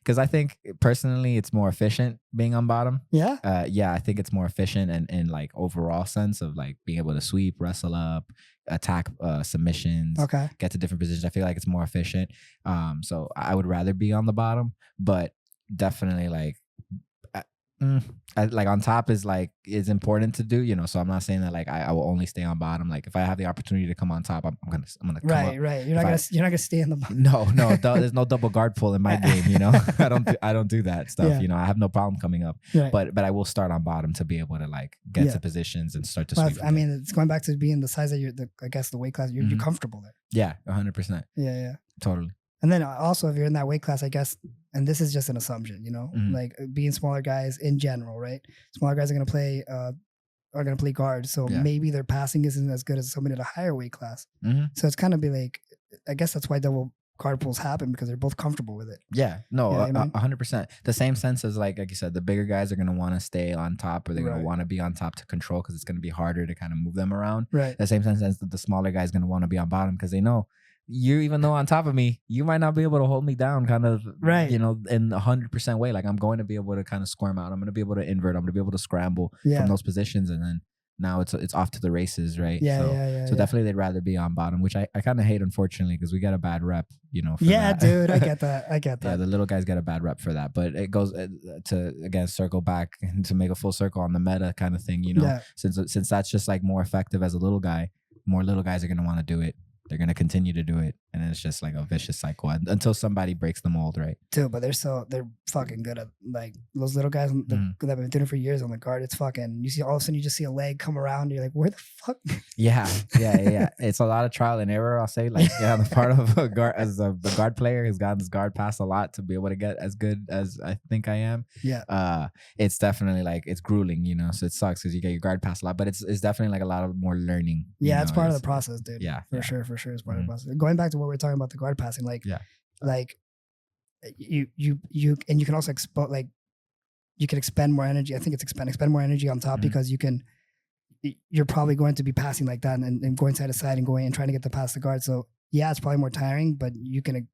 Because I think personally it's more efficient being on bottom. Yeah. Yeah, I think it's more efficient and in like overall sense of like being able to sweep, wrestle up, attack submissions, get to different positions. I feel like it's more efficient. So I would rather be on the bottom, but definitely like like on top is important to do, so I'm not saying that like I will only stay on bottom. Like if I have the opportunity to come on top, I'm gonna come up. Right. You're not gonna stay in the bottom. No, there's no double guard pull in my game. I don't do that stuff. Yeah. I have no problem coming up, right. but I will start on bottom to be able to like get to positions and start to sweep. I mean, it's going back to being the size that I guess the weight class you're comfortable there. Yeah, 100%. Yeah, totally. And then also, if you're in that weight class, I guess, and this is just an assumption, like being smaller guys in general, right? Smaller guys are gonna play guard, so maybe their passing isn't as good as somebody at a higher weight class. So it's kind of be like, I guess that's why double guard pulls happen, because they're both comfortable with it. Yeah, no, 100%. The same sense as like you said, the bigger guys are gonna want to stay on top, or they're gonna want to be on top to control, because it's gonna be harder to kind of move them around. Right. The same sense as the smaller guys gonna want to be on bottom, because they know. Even though on top of me, you might not be able to hold me down kind of, right. In 100% way. Like I'm going to be able to kind of squirm out. I'm going to be able to invert. I'm going to be able to scramble from those positions. And then now it's off to the races, right? Yeah. So definitely they'd rather be on bottom, which I kind of hate, unfortunately, because we get a bad rep, for that. Dude, I get that. Yeah, the little guys get a bad rep for that. But it goes to, again, circle back and to make a full circle on the meta kind of thing, since that's just like more effective as a little guy, more little guys are going to want to do it. They're going to continue to do it. And it's just like a vicious cycle until somebody breaks the mold, right? Dude, but they're fucking good at like those little guys that have been doing it for years on the guard. It's fucking, you see all of a sudden you just see a leg come around. And you're like, where the fuck? Yeah. It's a lot of trial and error, I'll say. Like, on the part of a guard, the guard player who's gotten this guard pass a lot to be able to get as good as I think I am. Yeah. It's definitely like, it's grueling, so it sucks because you get your guard pass a lot, but it's definitely like a lot of more learning. Yeah, it's part of the process, dude. Yeah. For sure. It's part of the process. Going back to what we were talking about, the guard passing, like you and you can also you can expend more energy. I think it's expend more energy on top, because you're probably going to be passing like that and going side to side and going and trying to get the pass the guard. So yeah, it's probably more tiring, but you can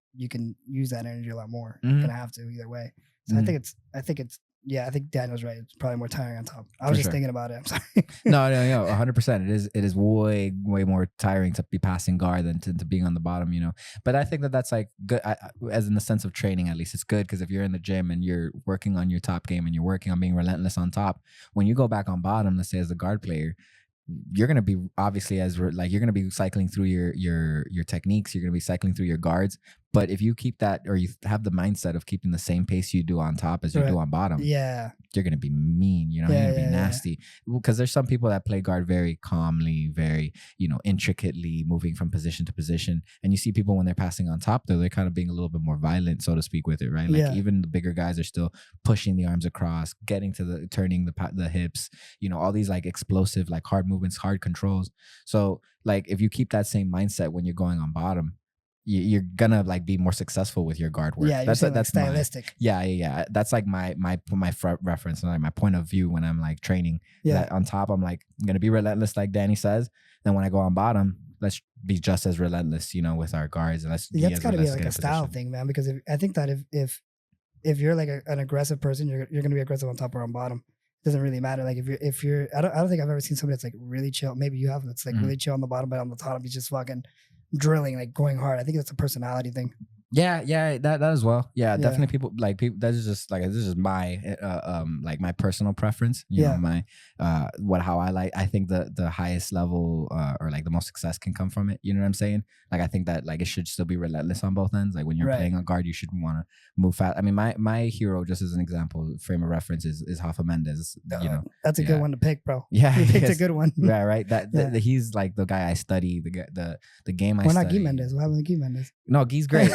use that energy a lot more. You're gonna have to either way. So I think Daniel's right. It's probably more tiring on top. I was just thinking about it. I'm sorry. No, 100%. It is way more tiring to be passing guard than to being on the bottom, But I think that's like good, as in the sense of training, at least it's good, because if you're in the gym and you're working on your top game and you're working on being relentless on top, when you go back on bottom, let's say as a guard player, you're going to be obviously you're going to be cycling through your techniques. You're going to be cycling through your guards. But if you keep that, or you have the mindset of keeping the same pace you do on top as you do on bottom, you're going to be mean, you're going to be nasty. Because there's some people that play guard very calmly, very, intricately moving from position to position. And you see people when they're passing on top, they're kind of being a little bit more violent, so to speak, with it, right? Like even the bigger guys are still pushing the arms across, getting to turning the hips, all these like explosive, like hard movements, hard controls. So like if you keep that same mindset when you're going on bottom, you're gonna like be more successful with your guard work. Yeah, you're saying that's stylistic. Yeah. That's like my reference and like my point of view when I'm like training. Yeah. That on top, I'm like I'm gonna be relentless, like Danny says. Then when I go on bottom, let's be just as relentless, you know, with our guards. And that's got to be like a style thing, man. Because I think that if you're like an aggressive person, you're gonna be aggressive on top or on bottom. It doesn't really matter. Like if you're, I don't think I've ever seen somebody that's like really chill. Maybe you have. That's like really chill on the bottom, but on the top he's just fucking drilling, like going hard. I think that's a personality thing. Yeah, that as well. Yeah, definitely people. That is just like, this is my like my personal preference. You know, my how I like. I think the highest level or like the most success can come from it. You know what I'm saying? Like I think that like it should still be relentless on both ends. Like when you're playing on guard, you should want to move fast. I mean, my hero, just as an example, frame of reference is Rafa Mendes. You know, that's a good one to pick, bro. Yeah, you picked a good one. Yeah, right. He's like the guy I study. The game I study. Why not Guy Mendes? What happened to Guy Mendes? No, Guy's great.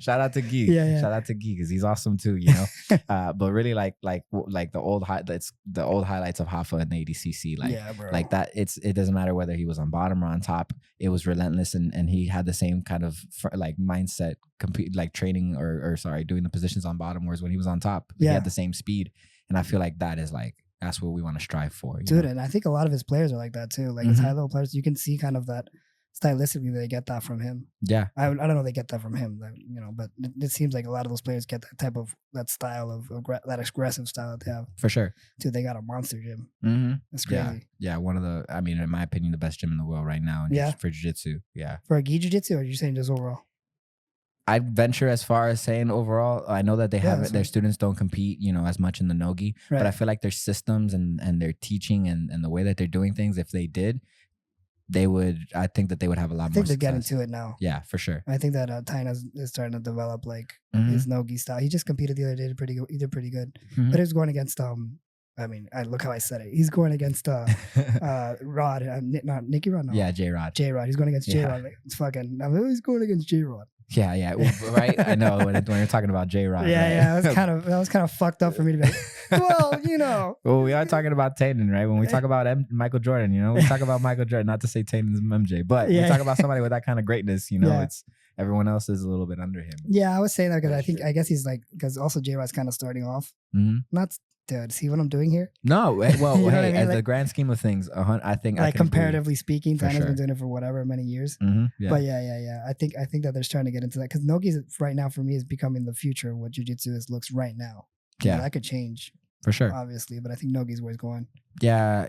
Shout out to Guy. Shout out to Guy because he's awesome too, you know. But really, like the old highlights of Hafa and the ADCC, like that. It doesn't matter whether he was on bottom or on top. It was relentless, and he had the same kind of like mindset, training or doing the positions on bottom. Whereas when he was on top, he had the same speed, and I feel like that's what we want to strive for, dude. And I think a lot of his players are like that too. Like his high level players, you can see kind of that. Stylistically, they get that from him. Yeah, I don't know. They get that from him, you know. But it seems like a lot of those players get that style of that aggressive style that they have. For sure, dude. They got a monster gym. That's crazy. Yeah. One of the, I mean, in my opinion, the best gym in the world right now. For jiu-jitsu. Yeah. For a gi jiu-jitsu, or are you saying just overall? I'd venture as far as saying overall. I know that they haven't. Their students don't compete, you know, as much in the no-gi. But I feel like their systems and their teaching and the way that they're doing things, if they did, I think that they would have a lot more. I think they're getting to it now. Yeah, for sure. I think that Tyna is starting to develop like his no-gi style. He just competed the other day. He did pretty good. But he was going against I mean, look how I said it. He's going against Rod, not Nicky Rod. No. Yeah, J-Rod. He's going against J-Rod. Like, it's fucking. He's going against J-Rod. Yeah, right. I know when you're talking about J-Rod. Yeah, right? That was kind of fucked up for me to be like, well, you know. Well, we are talking about Tannen, right? When we talk about Michael Jordan, you know, we talk about Michael Jordan. Not to say Tannen's MJ, but we talk about somebody with that kind of greatness. You know, it's everyone else is a little bit under him. Yeah, I was saying that because I guess he's like, because also J-Rod's kind of starting off. Not. Dude, see what I'm doing here? No, well, you know hey, I mean? As the grand scheme of things, I think like comparatively speaking, Tanner's been doing it for whatever many years. Yeah. But yeah, I think that they're starting to get into that because no-gi right now for me is becoming the future of what jiu-jitsu looks right now. Yeah, that could change for sure, obviously, but I think no-gi is where it's going. Yeah.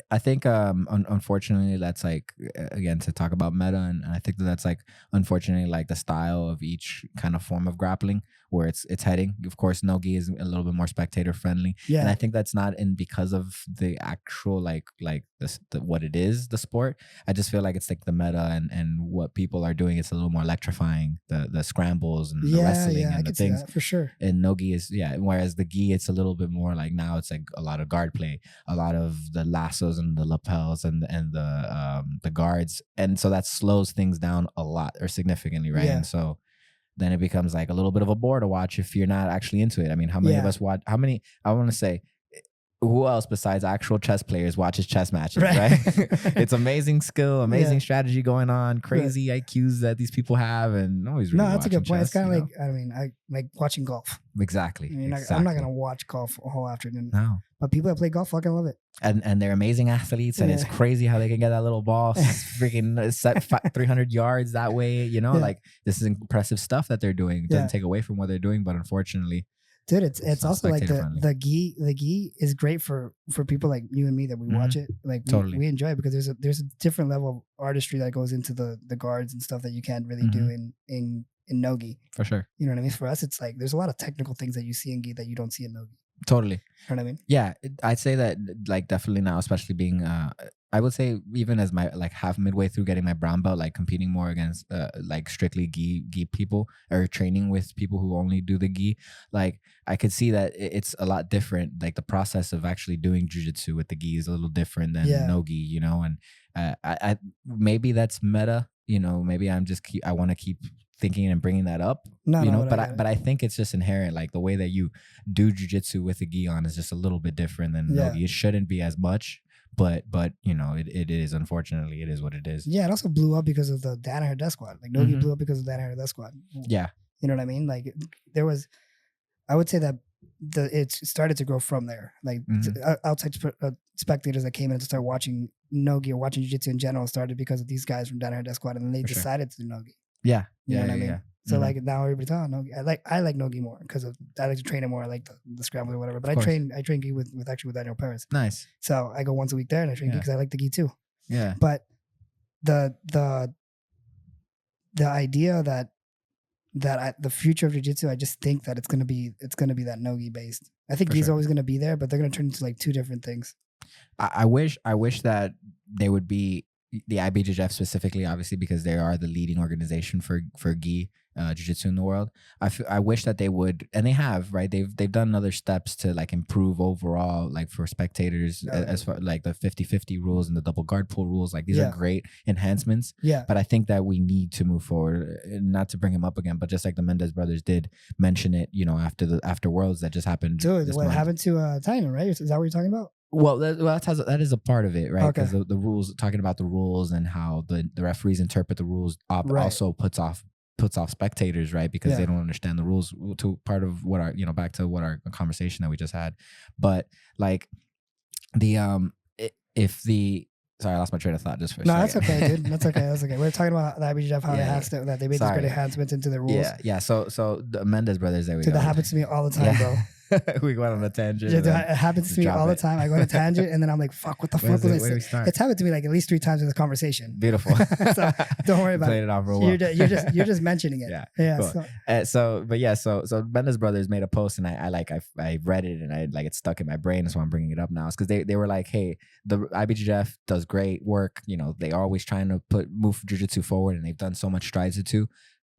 I think unfortunately that's like, again, to talk about meta, and I think that's like unfortunately like the style of each kind of form of grappling where it's heading. Of course, no-gi is a little bit more spectator friendly. Yeah. And I think that's not because of the actual like what it is, the sport. I just feel like it's like the meta and what people are doing. It's a little more electrifying, the scrambles and the wrestling and the things. For sure. And no-gi is, whereas the gi, it's a little bit more like, now it's like a lot of guard play, a lot of the lassos and the lapels and the guards. And so that slows things down a lot or significantly, right? Yeah. And so then it becomes like a little bit of a bore to watch if you're not actually into it. I mean, how many of us watch, I want to say, who else besides actual chess players watches chess matches, right? It's amazing skill, amazing strategy going on, crazy IQs that these people have, and always really that's a good point. Chess, it's kind of like, I mean, I like watching golf. Exactly. I mean, I'm not going to watch golf a whole afternoon. No. But people that play golf fucking love it. And they're amazing athletes, and it's crazy how they can get that little ball freaking set 300 yards that way, you know? Like, this is impressive stuff that they're doing. It doesn't take away from what they're doing, but unfortunately, dude, it's also like the gi is great for people like you and me that we watch it. Like we enjoy it because there's a different level of artistry that goes into the guards and stuff that you can't really do in no-gi. For sure. You know what I mean? For us, it's like there's a lot of technical things that you see in gi that you don't see in no-gi. Totally. You know what I mean? Yeah, I'd say that like definitely now, especially being I would say even as my like half midway through getting my brown belt, like competing more against like strictly gi people or training with people who only do the gi, like I could see that it's a lot different. Like the process of actually doing jiu-jitsu with the gi is a little different than no gi, you know. And I maybe that's meta, you know. Maybe I want to keep thinking and bringing that up, but I think it's just inherent. Like the way that you do jiu-jitsu with the gi on is just a little bit different than no gi. It shouldn't be as much. but you know, it is, unfortunately, it is what it is. Yeah, it also blew up because of the Danaher Death Squad. Like Nogi blew up because of Danaher Death Squad. Yeah. You know what I mean? Like there was, I would say that it started to grow from there. Like outside spectators that came in to start watching Nogi or watching jiu-jitsu in general started because of these guys from Danaher Death Squad, and then they decided to do Nogi. Yeah. You know what I mean? Yeah. So like now everybody's Nogi. I like Nogi more because I like to train it more. I like the scramble or whatever. But I train gi with Daniel Perez. Nice. So I go once a week there and I train gi because I like the gi too. Yeah. But the idea that the future of jiu-jitsu, I just think that it's gonna be that Nogi based. I think gi's always gonna be there, but they're gonna turn into like two different things. I wish that they would be the IBJJF specifically, obviously, because they are the leading organization for gi jiu-jitsu in the world. I wish that they would, and they have, right? They've done other steps to like improve overall, like for spectators, as far like the 50-50 rules and the double guard pull rules. Like these are great enhancements. Yeah. But I think that we need to move forward. Not to bring him up again, but just like the Mendez brothers did mention it, you know, after Worlds that just happened. Dude, what happened to Tynan, right? Is that what you're talking about? Well, that is a part of it, right? Because the rules, talking about the rules and how the referees interpret the rules, also puts off spectators, right? Because they don't understand the rules. To part of what our, you know, back to what our conversation that we just had, but like the sorry, I lost my train of thought just for a second. No, that's okay, dude. That's okay. We're talking about the IBJJF, how that they made these great enhancements into the rules. Yeah. So the Mendez brothers, there we go. That happens to me all the time, bro. We went on a tangent. It happens to me all the time. I go on a tangent and then I'm like, fuck, what the fuck was I saying? It's happened to me like at least 3 times in this conversation. Beautiful. So don't worry about it. It off real well. You're just mentioning it. Yeah. Cool. So Mendez brothers made a post and I read it and it stuck in my brain. So I'm bringing it up now. It's because they were like, hey, the IBJJF does great work. You know, they are always trying to move jiu-jitsu forward, and they've done so much strides to.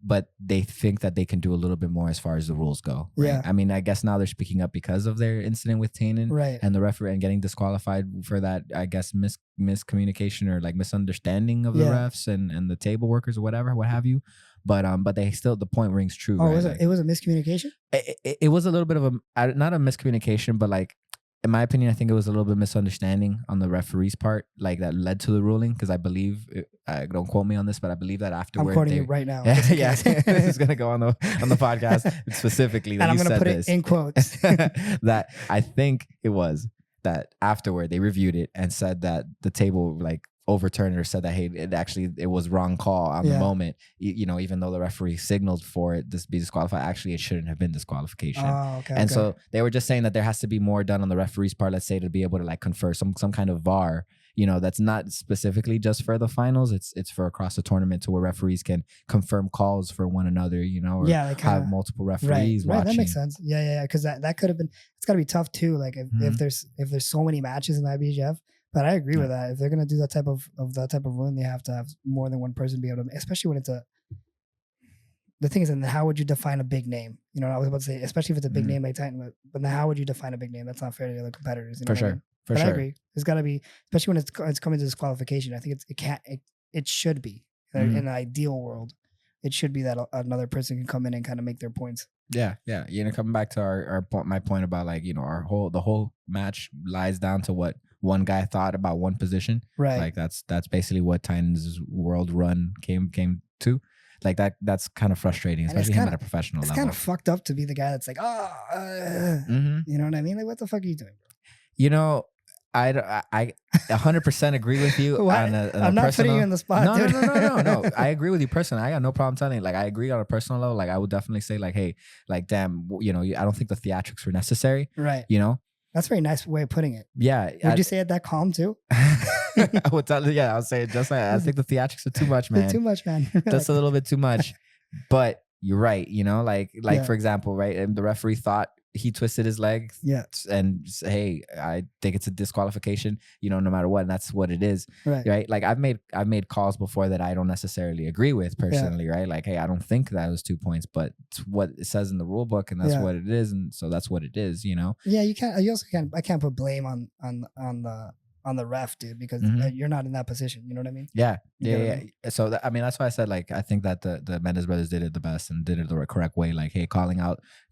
But they think that they can do a little bit more as far as the rules go. Right? Yeah. I mean, I guess now they're speaking up because of their incident with Tannen, right? And the referee and getting disqualified for that, I guess, miscommunication or like misunderstanding of the refs and the table workers or whatever, what have you. But they still, the point rings true. Oh, right? it was a miscommunication? It was a little bit of not a miscommunication, but like, in my opinion, I think it was a little bit misunderstanding on the referee's part, like that led to the ruling. Because I believe, don't quote me on this, but I believe that afterward, I'm quoting you right now. Yeah, this is gonna go on the podcast specifically. And I'm gonna put it in quotes. That I think it was that afterward they reviewed it and said that the table like overturned or said that, hey, it was wrong call on the moment. You know, even though the referee signaled for it to be disqualified, actually it shouldn't have been disqualification. So they were just saying that there has to be more done on the referee's part, let's say, to be able to like confer some kind of VAR, you know, that's not specifically just for the finals. It's for across the tournament, to where referees can confirm calls for one another, you know, or like have multiple referees watching. Right, that makes sense. Yeah, because that could have been, it's got to be tough too. Like if there's so many matches in the IBJJF. But I agree with that. If they're gonna do that type of ruling, they have to have more than one person be able to, especially when it's the thing is, and how would you define a big name? You know, I was about to say, especially if it's a big name like Titan, but then how would you define a big name? That's not fair to the other competitors. You know for sure. I mean? I agree. There's got to be, especially when it's coming to disqualification. I think it should be in an ideal world. It should be that another person can come in and kind of make their points. Yeah. You know, coming back to my point about like, you know, the whole match lies down to what one guy thought about one position. Right. Like that's basically what Titan's world run came to. Like that's kind of frustrating, especially him at a professional level. It's kind of fucked up to be the guy that's like, you know what I mean? Like, what the fuck are you doing, bro? You know, I 100% agree with you. I'm not putting you in the spot. Dude. No. I agree with you personally. I got no problem telling you. Like, I agree on a personal level. Like, I would definitely say, like, hey, like, damn, you know, I don't think the theatrics were necessary. Right. You know. That's a very nice way of putting it. Yeah. Would you say it that calm too? I would tell you. Yeah, I'll say it just like I think the theatrics are too much, man. Too much, man. Just a little bit too much. But you're right. You know, like for example, right? And the referee thought he twisted his leg. Yeah. And hey, I think it's a disqualification. You know, no matter what, and that's what it is. Right. Like I've made calls before that I don't necessarily agree with personally. Right. Like, hey, I don't think that was 2 points, but it's what it says in the rule book, and that's what it is, and so that's what it is. You know. Yeah. You can't. You also can't. I can't put blame on the ref, dude, because you're not in that position. You know what I mean? Yeah. So that's why I said, like, I think that the Mendez brothers did it the best and did it the correct way. Like, hey,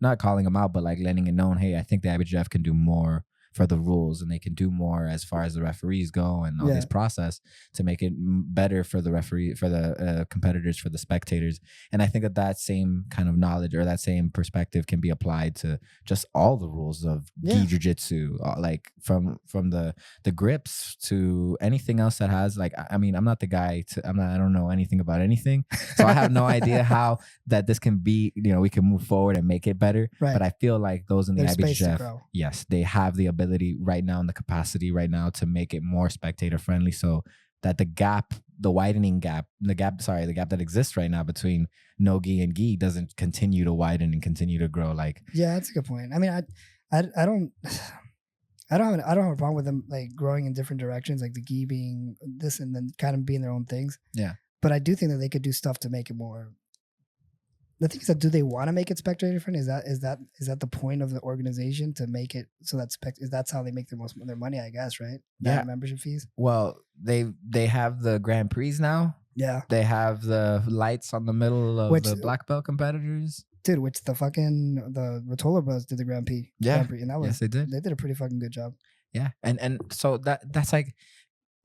not calling them out, but like letting it known, hey, I think the IBJJF can do more for the rules, and they can do more as far as the referees go and all Yeah. this process to make it better for the referee, for the competitors, for the spectators. And I think that same kind of knowledge or that same perspective can be applied to just all the rules of gi jiu-jitsu, like from the grips to anything else that has, like, I mean, I'm not the guy to, I don't know anything about anything, so I have no idea how that this can be, you know, we can move forward and make it better. Right. But I feel like those in the There's space to IBJJF, grow. yes, they have the ability right now and the capacity right now to make it more spectator friendly, so that the gap that exists right now between no gi and gi doesn't continue to widen and continue to grow. Like, yeah, that's a good point. I mean, I don't have a problem with them like growing in different directions, like the gi being this and then kind of being their own things. Yeah. But I do think that they could do stuff to make it more. The thing is that, do they want to make it spectator friendly? Is that the point of the organization, to make it so that that's how they make their money? I guess, right? Yeah. Membership fees. Well, they have the Grand Prix now. Yeah. They have the lights on the middle of the black belt competitors. Dude, which the Rotolo Brothers did the Grand Prix. Yeah. Grand Prix, and that was, yes, they did. They did a pretty fucking good job. Yeah, and so that's like,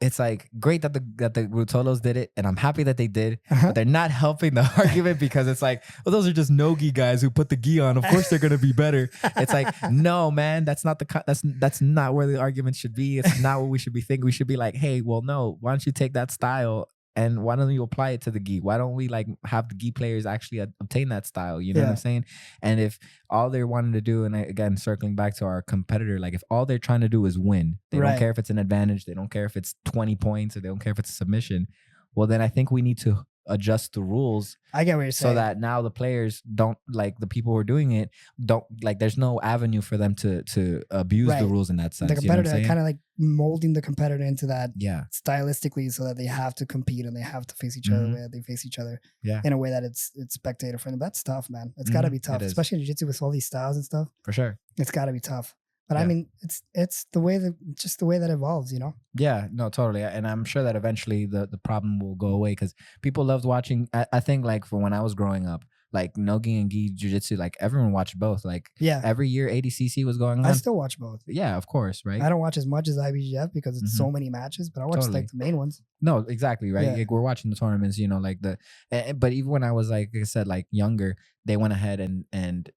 it's like great that the Rutolos did it, and I'm happy that they did. But they're not helping the argument, because it's like, well, those are just no gi guys who put the gi on. Of course they're gonna be better. It's like, no, man, that's not that's not where the argument should be. It's not what we should be thinking. We should be like, hey, well, no, why don't you take that style and why don't you apply it to the gi? Why don't we like have the gi players actually obtain that style? You know what I'm saying? And if all they're wanting to do, and again, circling back to our competitor, like if all they're trying to do is win, they don't care if it's an advantage, they don't care if it's 20 points, or they don't care if it's a submission, well, then I think we need to adjust the rules. I get what you're saying. So that now the players don't, like the people who are doing it, don't, like there's no avenue for them to abuse the rules in that sense. The competitor, you know kind of like molding the competitor into that stylistically, so that they have to compete and they have to face each other the way that they face each other in a way that it's spectator friendly. That's tough, man. It's got to be tough, especially in jiu-jitsu with all these styles and stuff. For sure. It's got to be tough. But I mean, it's the way just the way that evolves, you know? Yeah, no, totally. And I'm sure that eventually the problem will go away, because people loved watching. I think like from when I was growing up, like no-gi and gi jiu-jitsu, like everyone watched both. Like every year ADCC was going on. I still watch both. Yeah, of course, right? I don't watch as much as IBJJF because it's so many matches, but I watch like the main ones. No, exactly, right? Like, we're watching the tournaments, you know, like but even when I was like I said, like younger, they went ahead and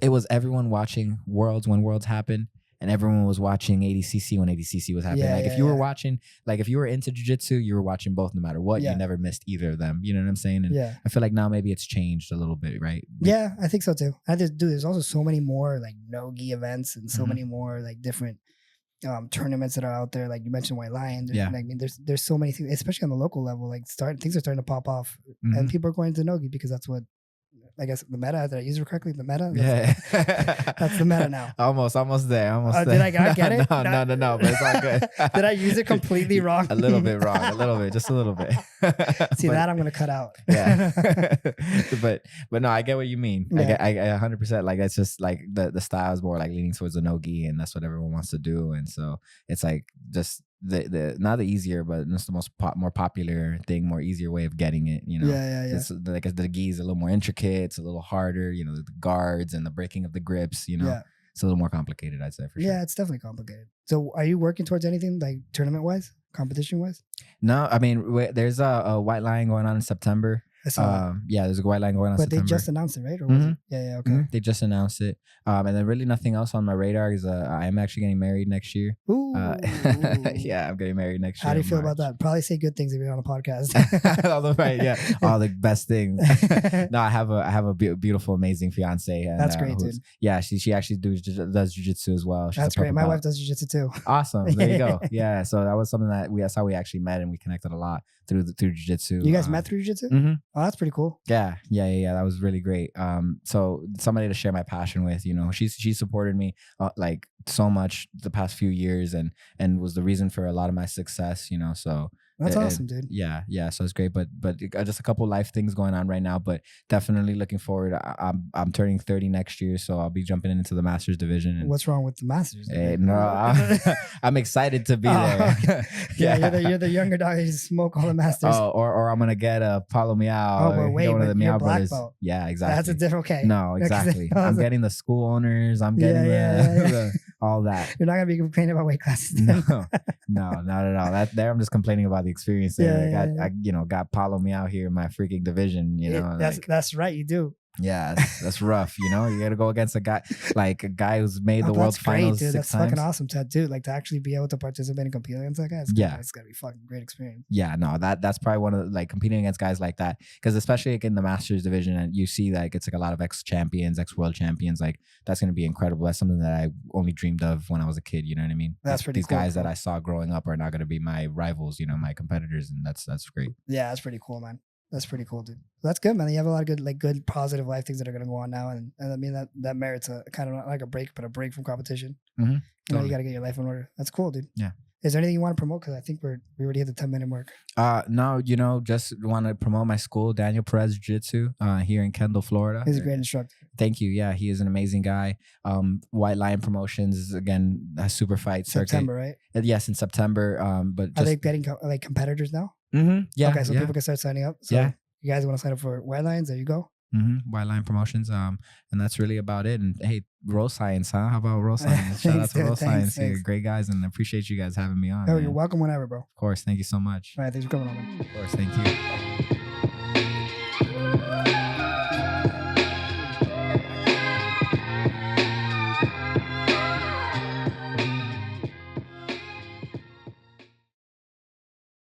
it was everyone watching Worlds when Worlds happened, and everyone was watching ADCC when ADCC was happening. Like if you were watching, like if you were into jiu-jitsu, you were watching both no matter what. You never missed either of them. You know what I'm saying? And I feel like now maybe it's changed a little bit, right? Yeah, I think so too. There's also so many more like no-gi events and so many more like different tournaments that are out there. Like you mentioned White Lion. I mean, there's so many things, especially on the local level. Like things are starting to pop off, and people are going to no-gi because that's what, I guess, the meta. Did I use it correctly? The meta? That's the meta now. Almost there. Did I get it? No, but it's all good. Did I use it completely wrong? A little bit wrong. A little bit. Just a little bit. See, that I'm going to cut out. But no, I get what you mean. I 100%. Like, it's just like the style is more like leaning towards the no-gi, and that's what everyone wants to do. And so it's like just the not the easier, but it's the more popular thing, more easier way of getting it, you know. It's like the gi is a little more intricate, it's a little harder, you know, the guards and the breaking of the grips, you know. It's a little more complicated, I'd say, for sure. Yeah, it's definitely complicated. So are you working towards anything like tournament wise, competition wise? No, I mean, there's a White Lion going on in September. There's a White Line going on. But September. They just announced it, right? Or was it? Yeah, okay. They just announced it, and then really nothing else on my radar is I am actually getting married next year. Ooh. Yeah, I'm getting married next year. How do you feel about that? Probably say good things if you're on a podcast. All the best things. No, I have a beautiful, amazing fiance. And, that's great, dude. Yeah, she actually does jiu-jitsu as well. That's great. My wife does jiu-jitsu too. Awesome. There you go. Yeah, so that was something that's how we actually met, and we connected a lot through jiu-jitsu. You guys met through jiu-jitsu? Mm-hmm. Oh, that's pretty cool. Yeah. That was really great. So somebody to share my passion with, you know, she supported me like so much the past few years, and was the reason for a lot of my success, you know. So that's awesome, dude. Yeah. So it's great, but just a couple life things going on right now, but definitely looking forward. I'm turning 30 next year, so I'll be jumping into the Masters division. And what's wrong with the Masters? No, I'm excited to be there. Okay. You're the younger dog. You smoke all the Masters. Oh, or I'm gonna get a Paulo Meow. Oh, but wait, one of the Meow black brothers. Belt. Yeah, exactly. That's a different. Okay. No, exactly. I'm getting the school owners. I'm getting all that. You're not gonna be complaining about weight classes. No, not at all. That there, I'm just complaining about the experience there. Yeah. I got Paulo me out here in my freaking division. That's right. You do. Yeah, that's rough. You got to go against a guy who's made the world finals dude. 6 That's times. fucking awesome to do. Like to actually be able to participate and compete against that guy. It's gotta be fucking great experience. Yeah, no, that's probably one of the, competing against guys like that, because especially in the Masters division, and you see it's a lot of ex-champions, ex-world champions. That's gonna be incredible. That's something that I only dreamed of when I was a kid. You know what I mean? That's pretty These cool. guys that I saw growing up are not gonna be my rivals. My competitors, and that's great. Yeah, that's pretty cool, man. That's pretty cool, dude. That's good, man. You have a lot of good positive life things that are gonna go on now, and I mean that merits a kind of not like a break, but a break from competition. Mm-hmm. You got to get your life in order. That's cool, dude. Yeah. Is there anything you want to promote? Because I think we already hit the 10-minute mark. No, just want to promote my school, Daniel Perez Jiu-Jitsu, here in Kendall, Florida. He's a great instructor. Thank you. Yeah, he is an amazing guy. White Lion Promotions, again, a super fight circuit. September, right? Yes, in September. But are they getting competitors now? Mm-hmm. Yeah. Okay, so people can start signing up. So you guys want to sign up for White Lions? There you go. Mm-hmm. White Line Promotions. And that's really about it. And hey, Roll Science, huh? How about Roll Science? Shout out to Roll Science. You're great guys, and I appreciate you guys having me on. Oh, you're welcome whenever, bro. Of course. Thank you so much. All right, thanks for coming on, man. Of course. Thank you.